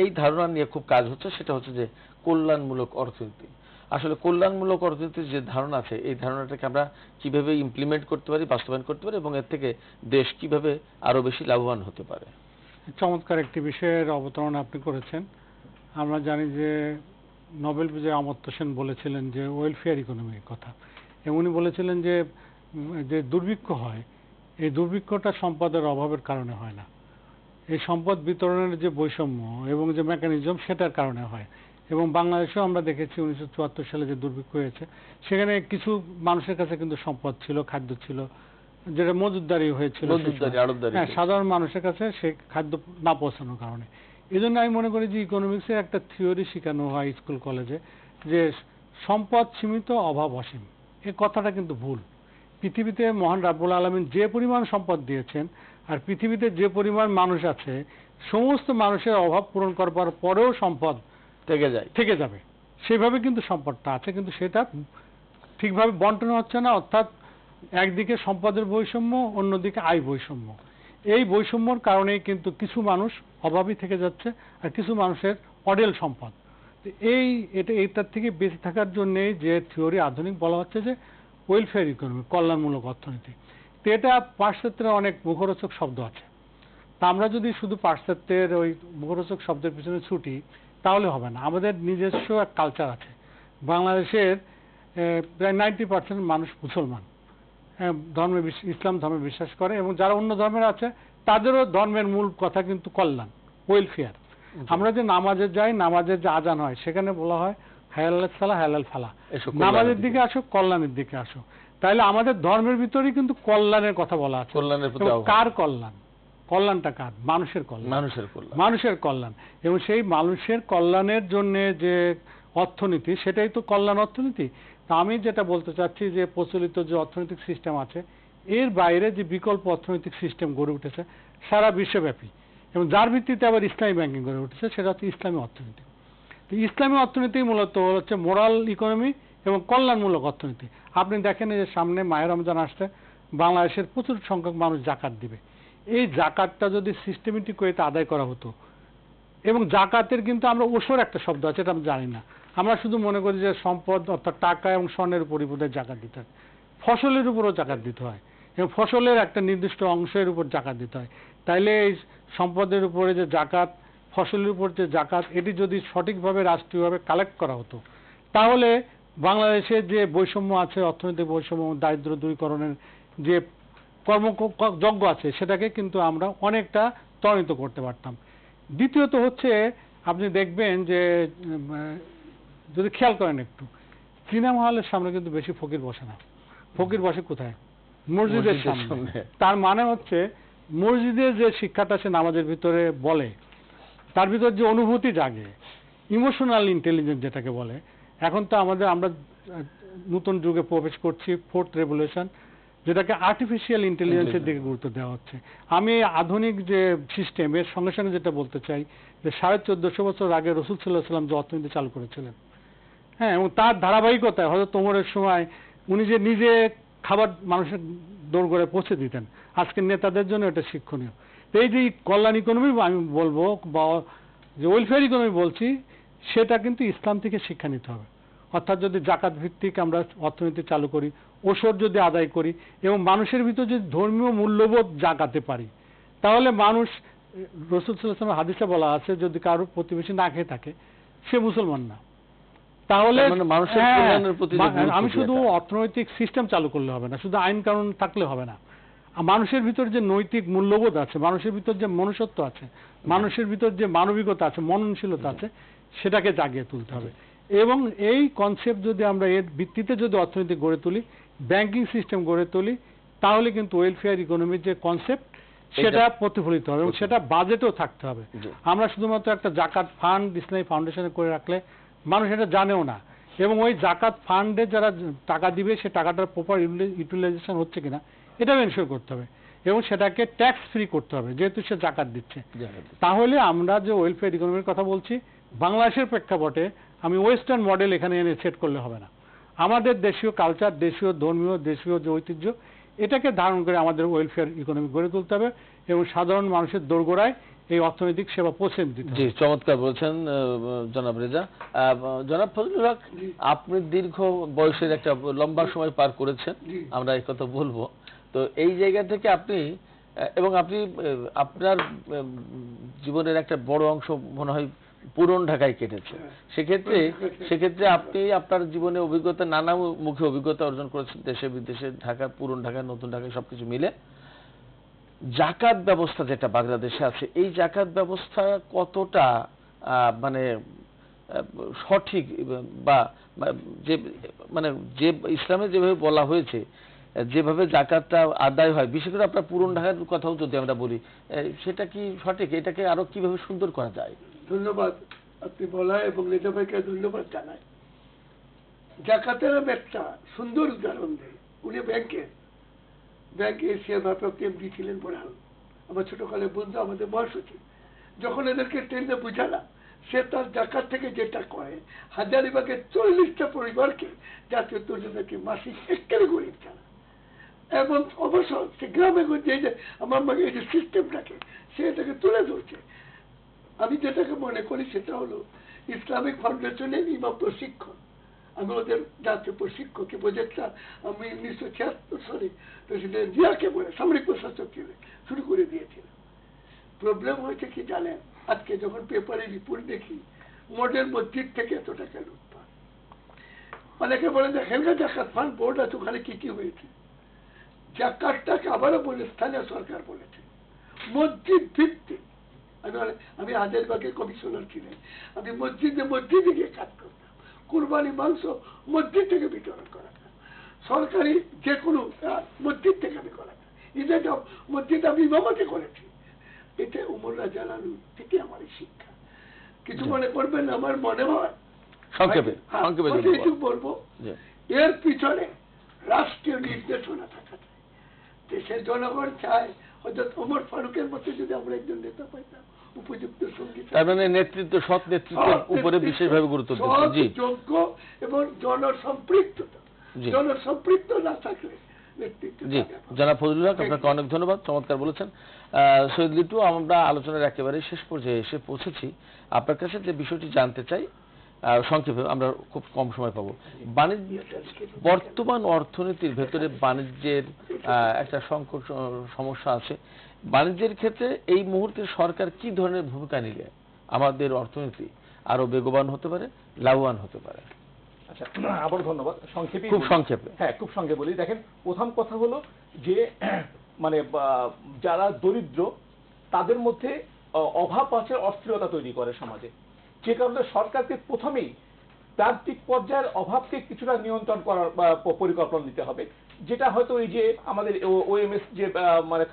Speaker 1: এই ধারণা নিয়ে খুব কাজ হচ্ছে, সেটা হচ্ছে যে কল্যাণমূলক অর্থনীতি। আসলে কল্যাণমূলক অর্থনীতির যে ধারণা আছে, এই ধারণাটাকে আমরা কিভাবে ইমপ্লিমেন্ট করতে পারি, বাস্তবায়ন করতে পারি, এবং এর থেকে দেশ কিভাবে আরো বেশি লাভবান হতে পারে।
Speaker 2: চমৎকার একটি বিষয়ের অবতারণা আপনি করেছেন। আমরা জানি যে নোবেল বিজয়ী অমর্ত্য সেন বলেছিলেন যে ওয়েলফেয়ার ইকোনমির কথা, এবং উনি বলেছিলেন যে যে দুর্ভিক্ষ হয়, এই দুর্ভিক্ষটা সম্পদের অভাবের কারণে হয় না, এই সম্পদ বিতরণের যে বৈষম্য এবং যে মেকানিজম সেটার কারণে হয়। এবং বাংলাদেশেও আমরা দেখেছি 1974 সালে যে দুর্ভিক্ষ হয়েছে, সেখানে কিছু মানুষের কাছে কিন্তু সম্পদ ছিল, খাদ্য ছিল, যেটা মজুদদারি হয়েছিল, হ্যাঁ, সাধারণ মানুষের কাছে সে খাদ্য না পৌঁছানোর কারণে। এই জন্য আমি মনে করি যে ইকোনমিক্সের একটা থিওরি শেখানো হয় স্কুল কলেজে, যে সম্পদ সীমিত, অভাব অসীম। এই কথাটা কিন্তু ভুল। পৃথিবীতে মহান রাব্বুল আলামিন যে পরিমাণ সম্পদ দিয়েছেন, আর পৃথিবীতে যে পরিমাণ মানুষ আছে, সমস্ত মানুষের অভাব পূরণ করবার পরেও সম্পদ থেকে যাবে, সেভাবে কিন্তু সম্পদটা আছে, কিন্তু সেটা ঠিকভাবে বন্টন হচ্ছে না। অর্থাৎ একদিকে সম্পদের বৈষম্য, অন্যদিকে আয় বৈষম্য। এই বৈষম্যর কারণেই কিন্তু কিছু মানুষ অভাবী থেকে যাচ্ছে, আর কিছু মানুষের অডেল সম্পদ। এটার থেকে বেঁচে থাকার জন্যই যে থিওরি আধুনিক বলা হচ্ছে যে ওয়েলফেয়ার ইকোনমি, কল্যাণমূলক অর্থনীতি। তো এটা পাশ্চাত্যের অনেক মুখরোচক শব্দ আছে। তা আমরা যদি শুধু পাশ্চাত্যের ওই মুখরোচক শব্দের পিছনে ছুটি, তাহলে হবে না। আমাদের নিজস্ব এক কালচার আছে। বাংলাদেশের প্রায় 90% মানুষ মুসলমান, ইসলাম ধর্মে বিশ্বাস করে, এবং যারা অন্য ধর্মের আছে তাদেরও ধর্মের মূল কথা কিন্তু কল্যাণ, ওয়েলফেয়ার। আমরা যে নামাজে যাই, নামাজের যে আজান হয়, সেখানে বলা হয় হায়াল সালা হায়াল ফালা, নামাজের দিকে আসো, কল্যাণের দিকে আসো। তাইলে আমাদের ধর্মের ভিতরেই কিন্তু কল্যাণের কথা বলা আছে। কার কল্যাণ? কল্যাণটা কার? মানুষের কল্যাণ, মানুষের কল্যাণ। এবং সেই মানুষের কল্যাণের জন্য যে অর্থনীতি, সেটাই তো কল্যাণ অর্থনীতি। তা আমি যেটা বলতে চাচ্ছি যে প্রচলিত যে অর্থনৈতিক সিস্টেম আছে, এর বাইরে যে বিকল্প অর্থনৈতিক সিস্টেম গড়ে উঠেছে সারা বিশ্বব্যাপী, এবং যার ভিত্তিতে আবার ইসলামী ব্যাংকিং গড়ে উঠেছে, সেটা হচ্ছে ইসলামী অর্থনীতি। তো ইসলামী অর্থনীতি মূলত হচ্ছে মোরাল ইকোনমি এবং কল্যাণমূলক অর্থনীতি। আপনি দেখেন যে সামনে মাহে রমজান আসছে, বাংলাদেশের প্রচুর সংখ্যক মানুষ জাকাত দিবে। এই জাকাতটা যদি সিস্টেমেটিক ওয়েতে আদায় করা হতো, এবং জাকাতের কিন্তু আমরা ওসর একটা শব্দ আছে, এটা আমি জানি না। আমরা শুধু মনে করি যে সম্পদ অর্থাৎ টাকা এবং স্বর্ণের উপর জাকাত দিতে হয়। ফসলের উপরও জাকাত দিতে হয়, এবং ফসলের একটা নির্দিষ্ট অংশের উপর জাকাত দিতে হয়। তাইলে এই সম্পদের উপরে যে জাকাত, ফসলের উপর যে জাকাত, এটি যদি সঠিকভাবে রাষ্ট্রীয়ভাবে কালেক্ট করা হতো, তাহলে বাংলাদেশের যে বৈষম্য আছে, অর্থনৈতিক বৈষম্য, দারিদ্র দূরীকরণের যে কর্মযজ্ঞ আছে, সেটাকে কিন্তু আমরা অনেকটা ত্বরান্বিত করতে পারতাম। দ্বিতীয়ত হচ্ছে, আপনি দেখবেন যে যদি খেয়াল করেন একটু, সিনেমা হলের সামনে কিন্তু বেশি ফকির বসে না। ফকির বসে কোথায়? মসজিদের সামনে। তার মানে হচ্ছে মসজিদের যে শিক্ষাটা সে নামাজের ভিতরে বলে, তার ভিতর যে অনুভূতি জাগে, ইমোশনাল ইন্টেলিজেন্স যেটাকে বলে। এখন তো আমরা নতুন যুগে প্রবেশ করছি, ফোর্থ রেভলিউশন, যেটাকে আর্টিফিশিয়াল ইন্টেলিজেন্সের দিকে গুরুত্ব দেওয়া হচ্ছে। আমি আধুনিক যে সিস্টেম, এর সঙ্গে সঙ্গে যেটা বলতে চাই যে 1450 বছর আগে রাসূল সাল্লাল্লাহু আলাইহি ওয়াসাল্লাম যে অর্থনীতি চালু করেছিলেন, হ্যাঁ, এবং তার ধারাবাহিকতায় হযরত ওমরের সময় উনি যে নিজে খাবার মানুষের দোরগোড়ায় করে পৌঁছে দিতেন, আজকের নেতাদের জন্য এটা শিক্ষণীয়। এই যে কল্যাণ ইকোনমি আমি বলবো, বা যে ওয়েলফেয়ার ইকোনমি বলছি, সেটা কিন্তু ইসলাম থেকে শিক্ষা নিতে হবে। অর্থাৎ যদি জাকাত ভিত্তিক আমরা অর্থনীতি চালু করি, ওসর যদি আদায় করি, এবং মানুষের ভিতর যদি ধর্মীয় মূল্যবোধ জাগাতে পারি, তাহলে মানুষ, রাসূল সাল্লাল্লাহু আলাইহি ওয়াসাল্লাম হাদিসে বলা আছে, যদি কারোর প্রতিবেশী না খেয়ে থাকে, সে মুসলমান না। তাহলে আমি শুধু অর্থনৈতিক সিস্টেম চালু করলে হবে না, শুধু আইন কানুন থাকলে হবে না। মানুষের ভিতর যে নৈতিক মূল্যবোধ আছে, মানুষের ভিতর যে মনুষ্যত্ব আছে, মানুষের ভিতর যে মানবিকতা আছে, মননশীলতা আছে, সেটাকে জাগিয়ে তুলতে হবে। এবং এই কনসেপ্ট যদি আমরা এর ভিত্তিতে যদি অর্থনীতি গড়ে তুলি, ব্যাংকিং সিস্টেম গড়ে তুলি, তাহলে কিন্তু ওয়েলফেয়ার ইকোনমির যে কনসেপ্ট, সেটা প্রতিফলিত হবে, এবং সেটা বাজেটেও থাকতে হবে। আমরা শুধুমাত্র একটা জাকাত ফান্ড ইসলামী ফাউন্ডেশনে করে রাখলে মানুষ এটা জানেও না, এবং ওই জাকাত ফান্ডে যারা টাকা দিবে, সে টাকাটার প্রপার ইউটিলাইজেশন হচ্ছে কিনা এটাও এনশিওর করতে হবে, এবং সেটাকে ট্যাক্স ফ্রি করতে হবে, যেহেতু সে জাকাত দিচ্ছে। তাহলে আমরা যে ওয়েলফেয়ার ইকোনমির কথা বলছি, বাংলাদেশের প্রেক্ষাপটে আমি ওয়েস্টার্ন মডেল এখানে এনে সেট করলে হবে না। আমাদের দেশীয় কালচার, দেশীয় ধর্মীয়, দেশীয় যে ঐতিহ্য, এটাকে ধারণ করে আমাদের ওয়েলফেয়ার ইকোনমি গড়ে তুলতে হবে, এবং সাধারণ মানুষের দোরগোড়ায় এই অর্থনৈতিক সেবা পৌঁছে দিতে হবে।
Speaker 1: জি, চমৎকার বলছেন জনাব রেজা। জনাব ফজলুল হক, আপনি দীর্ঘ বয়সের একটা লম্বা সময় পার করেছেন, আমরা এই কথা বলবো। তো এই জায়গা থেকে আপনি, এবং আপনি আপনার জীবনের একটা বড় অংশ মনে হয় পুরন ঢাকায় কেটেছে, সেক্ষেত্রে আপনি আপনার জীবনে অভিজ্ঞতা, নানা মুখে অভিজ্ঞতা অর্জন করেছেন, দেশে বিদেশে, ঢাকা, পুরন ঢাকা, নতুন ঢাকায়, সবকিছু মিলে। জাকাত ব্যবস্থা যেটা বাংলাদেশে আছে, এই জাকাত ব্যবস্থা কতটা মানে সঠিক বা যে মানে যে ইসলামে যেভাবে বলা হয়েছে যেভাবে জাকাতটা আদায় হয়, বিশেষ করে আপনার পুরন ঢাকার কথাও যদি আমরা বলি, সেটা কি সঠিক? এটাকে আরো কিভাবে সুন্দর করা যায়?
Speaker 4: ধন্যবাদ আপনি বলা এবং রেজা ভাইকে ধন্যবাদ জানাই। জাকাতের আমি একটা সুন্দর উদাহরণ দেই। উনি ব্যাংকে এশিয়ার ভারপ্রাপ্ত এমডি ছিলেন বোরহান, আমার ছোটকালের বন্ধু, আমাদের মহাসচিব। যখন এদেরকে ট্রেনে বুঝালাম, সে তার জাকাত থেকে যেটা করে হাজারিবাগের 40টা পরিবারকে জাতীয় তরুণদেরকে মাসিক একেবারে গরিব ছাড়া, এবং অবশ্য সে গ্রামে গঞ্জে যে আমার মাকে এই যে সিস্টেমটাকে সে এটাকে তুলে ধরছে। আমি যেটাকে মনে করি সেটা হলো ইসলামিক ফাউন্ডেশনের ইমাম প্রশিক্ষণ। আমি ওদের জাতীয় প্রশিক্ষককে প্রজেক্টটা আমি 1976 সালে প্রেসিডেন্ট জিয়াকে বলে সামরিক প্রশাসক শুরু করে দিয়েছিলাম। প্রবলেম হয়েছে কি জানেন, আজকে যখন পেপারে রিপোর্ট দেখি মডেল মসজিদ থেকে এত টাকা লুটপাট। অনেকে বলে যে হেলগা জাকাত ফান্ড বোর্ড আছে, ওখানে কি কি হয়েছে। জাকাতটাকে আবারও বলে স্থানীয় সরকার বলেছে মসজিদ ভিত্তিক। আমি হাজারবাগের কমিশনার ছিলেন, আমি মসজিদে গিয়ে কাজ করতাম। কুরবানি মাংস মসজিদ থেকে বিতরণ করা, সরকারি যে কোনো মসজিদ থেকে আমি করাতাম। ঈদের মসজিদ আমি ইমামতি করেছি। এটা উমর রাজালানু থেকে আমার শিক্ষা। কিছু মনে করবেন, আমার মনে হয়
Speaker 1: সংক্ষেপে
Speaker 4: বলবো, এর পিছনে রাষ্ট্রীয় নির্দেশনা থাকা চাই। দেশের জনগণ চায় হযরত ওমর ফারুকের মধ্যে যদি আমরা একজন নেতা পাইতাম উপযুক্ত সঙ্গী,
Speaker 1: তার মানে নেতৃত্ব, সৎ নেতৃত্বের উপরে বিশেষভাবে গুরুত্ব দিচ্ছেন। জি,
Speaker 4: যোগ্য এবং জনসম্পৃক্ত না থাকলে নেতৃত্ব।
Speaker 1: জি, জনাব ফজলুল হক, আপনাকে অনেক ধন্যবাদ, চমৎকার বলেছেন। সৈয়দ লিটু, আমরা আলোচনার একেবারে শেষ পর্যায়ে এসে পৌঁছেছি। আপনার কাছে যে বিষয়টি জানতে চাই সংক্ষেপে, আমরা খুব কম সময় পাবো, বাণিজ্য, বর্তমান অর্থনীতির ভেতরে বাণিজ্যের একটা সংকট সমস্যা আছে। বাণিজ্যের ক্ষেত্রে এই মুহূর্তে সরকার কি ধরনের ভূমিকা নিলে আমাদের অর্থনীতি আরো বেগবান হতে পারে, লাভবান হতে পারে?
Speaker 3: আচ্ছা, আবার ধন্যবাদ। সংক্ষেপে,
Speaker 1: খুব সংক্ষেপে।
Speaker 3: হ্যাঁ, খুব সংক্ষেপে বলি। দেখেন, প্রথম কথা হলো যে মানে যারা দরিদ্র তাদের মধ্যে অভাব আছে, অস্থিরতা তৈরি করে সমাজে। যে কারণে সরকারকে প্রথমেই প্রান্তিক পর্যায়ের অভাবকে কিছুটা নিয়ন্ত্রণ করার পরিকল্পনা নিতে হবে, যেটা হয়তো এই যে আমাদের ওএমএস যে মানে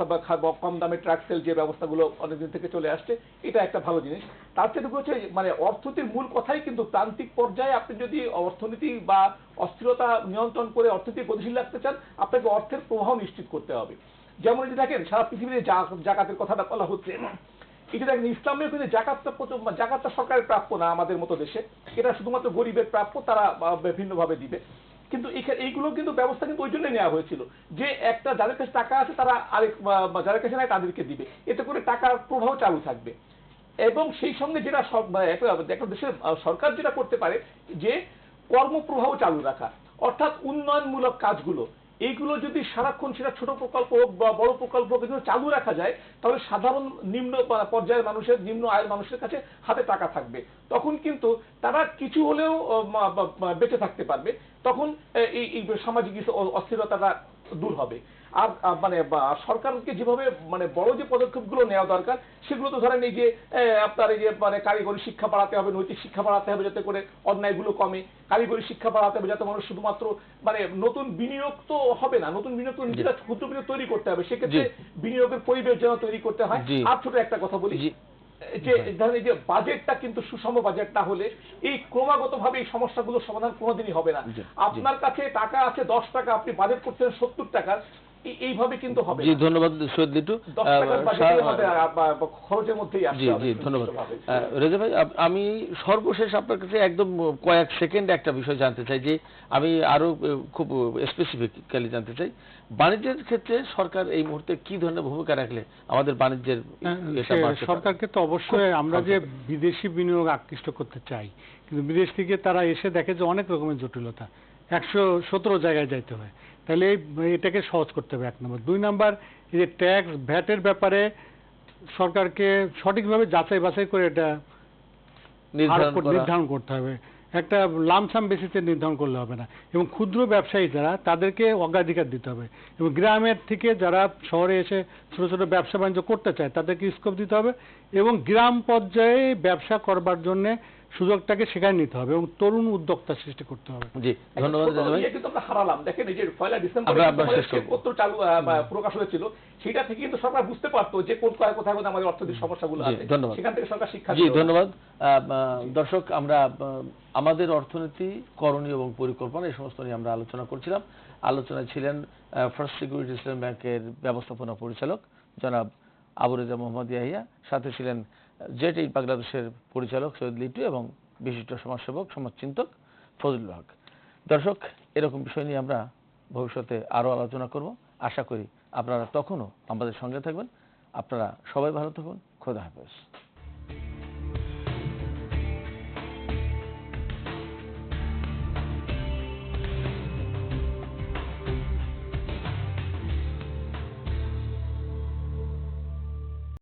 Speaker 3: কম দামে ট্রাক সেল যে ব্যবস্থাগুলো অনেকদিন থেকে চলে আসছে, এটা একটা ভালো জিনিস। তার থেকে হচ্ছে মানে অর্থনীতির মূল কথাই কিন্তু প্রান্তিক পর্যায়ে আপনি যদি অর্থনীতি বা অস্থিরতা নিয়ন্ত্রণ করে অর্থনীতি গতিশীল রাখতে চান, আপনাকে অর্থের প্রবাহ নিশ্চিত করতে হবে। যেমন এই যে দেখেন, সারা পৃথিবীতে জাকাতের কথাটা বলা হচ্ছে, এটা দেখেন ইসলামেও কিন্তু জাকাতটা সরকারের প্রাপ্য না আমাদের মতো দেশে, এটা শুধুমাত্র গরিবের প্রাপ্য, তারা বিভিন্নভাবে দিবে। কিন্তু এইগুলো কিন্তু ব্যবস্থা কিন্তু ওই জন্যই নেওয়া হয়েছিল যে একটা যাদের কাছে টাকা আছে তারা আরেক যাদের কাছে নাই তাদেরকে দিবে, এতে করে টাকার প্রবাহ চালু থাকবে। এবং সেই সঙ্গে যেটা একটা দেশের সরকার যেটা করতে পারে যে কর্মপ্রবাহ চালু রাখা, অর্থাৎ উন্নয়নমূলক কাজগুলো, এইগুলো যদি সারাক্ষণ সেটা ছোট প্রকল্প বা বড় প্রকল্প কিন্তু চালু রাখা যায়, তাহলে সাধারণ নিম্ন পর্যায়ের মানুষের, নিম্ন আয়ের মানুষের কাছে হাতে টাকা থাকবে। তখন কিন্তু তারা কিছু হলেও বেঁচে থাকতে পারবে। তখন এই সামাজিক অস্থিরতাটা দূর হবে। আর মানে সরকারকে যেভাবে মানে বড় যে পদক্ষেপগুলো নেওয়া দরকার, সেগুলো তো ধরেন এই যে আপনার এই যে মানে কারিগরি শিক্ষা বাড়াতে হবে, নৈতিক শিক্ষা বাড়াতে হবে যাতে করে অন্যায়গুলো কমে, কারিগরি শিক্ষা বাড়াতে হবে যাতে মানুষ শুধুমাত্র মানে নতুন বিনিয়োগ তো হবে না, নতুন বিনিয়োগ তো নিজেরা ক্ষুদ্র বিনিয়োগ তৈরি করতে হবে, সেক্ষেত্রে বিনিয়োগের পরিবেশ যেন তৈরি করতে হয়। আর ছোট একটা কথা বলি, যে ধরেন এই যে বাজেটটা কিন্তু সুষম বাজেট না হলে এই ক্রমাগতভাবে এই সমস্যাগুলোর সমাধান কোনোদিনই হবে না। আপনার কাছে টাকা আছে 10 টাকা, আপনি বাজেট করছেন 70 টাকার, এইভাবে কিন্তু হবে।
Speaker 1: জি, ধন্যবাদ সৈয়দ লিটু।
Speaker 3: খরচের মধ্যেই আসছে।
Speaker 1: জি, ধন্যবাদ রেজা ভাই। আমি সর্বশেষ আপনার কাছে একদম কয়েক সেকেন্ড একটা বিষয় জানতে চাই, যে আমি আরো খুব স্পেসিফিক্যালি জানতে চাই, বাণিজ্যের ক্ষেত্রে সরকার এই মুহূর্তে কি ধরনের ভূমিকা রাখলে আমাদের বাণিজ্যের?
Speaker 2: সরকারকে তো অবশ্যই আমরা যে বিদেশি বিনিয়োগ আকৃষ্ট করতে চাই, কিন্তু বিদেশ থেকে তারা এসে দেখে যে অনেক রকমের জটিলতা, 117 জায়গায় যাইতে হয়, তাহলে এটাকে সহজ করতে হবে 1 নম্বর। 2 নম্বর, এই যে ট্যাক্স ভ্যাটের ব্যাপারে সরকারকে সঠিকভাবে যাচাই বাছাই করে এটা নির্ধারণ করতে হবে। একটা লামসাম বেসিসে নির্ধারণ করলে হবে না, এবং ক্ষুদ্র ব্যবসায়ী যারা তাদেরকে অগ্রাধিকার দিতে হবে, এবং গ্রামের থেকে যারা শহরে এসে ছোট ছোট ব্যবসা বাণিজ্য করতে চায় তাদেরকে স্কোপ দিতে হবে, এবং গ্রাম পর্যায়ে ব্যবসা করবার জন্য সুযোগটাকে সেখানে নিতে হবে এবং তরুণ উদ্যোক্তা সৃষ্টি করতে হবে।
Speaker 1: জি, ধন্যবাদ রেজা ভাই।
Speaker 3: কিন্তু আমরা হারালাম, দেখেন এই যে 1 ডিসেম্বর পত্র চালু প্রকাশ হয়েছিল, সেটা থেকে কিন্তু সরকার বুঝতে পারতো যে কোথায় কোথায় আমাদের অর্থনৈতিক সমস্যাগুলো আছে, সেখান থেকে সরকার শিক্ষা।
Speaker 1: জি, ধন্যবাদ। দর্শক, আমরা আমাদের অর্থনীতি, করণীয় এবং পরিকল্পনা এই সমস্ত নিয়ে আমরা আলোচনা করছিলাম। আলোচনায় ছিলেন ফার্স্ট সিকিউরিটি ইসলামী ব্যাংকের ব্যবস্থাপনা পরিচালক জনাব আবু রেজা মোহাম্মদ ইয়াহিয়া, সাথে ছিলেন জেট এইড বাংলাদেশের পরিচালক সৈয়দ লিটু এবং বিশিষ্ট সমাজসেবক সমাজচিন্তক ফজলুল হক। দর্শক, এরকম বিষয় নিয়ে আমরা ভবিষ্যতে আরও আলোচনা করব। আশা করি আপনারা তখনও আমাদের সঙ্গে থাকবেন। আপনারা সবাই ভালো থাকুন। খোদা হাফেজ।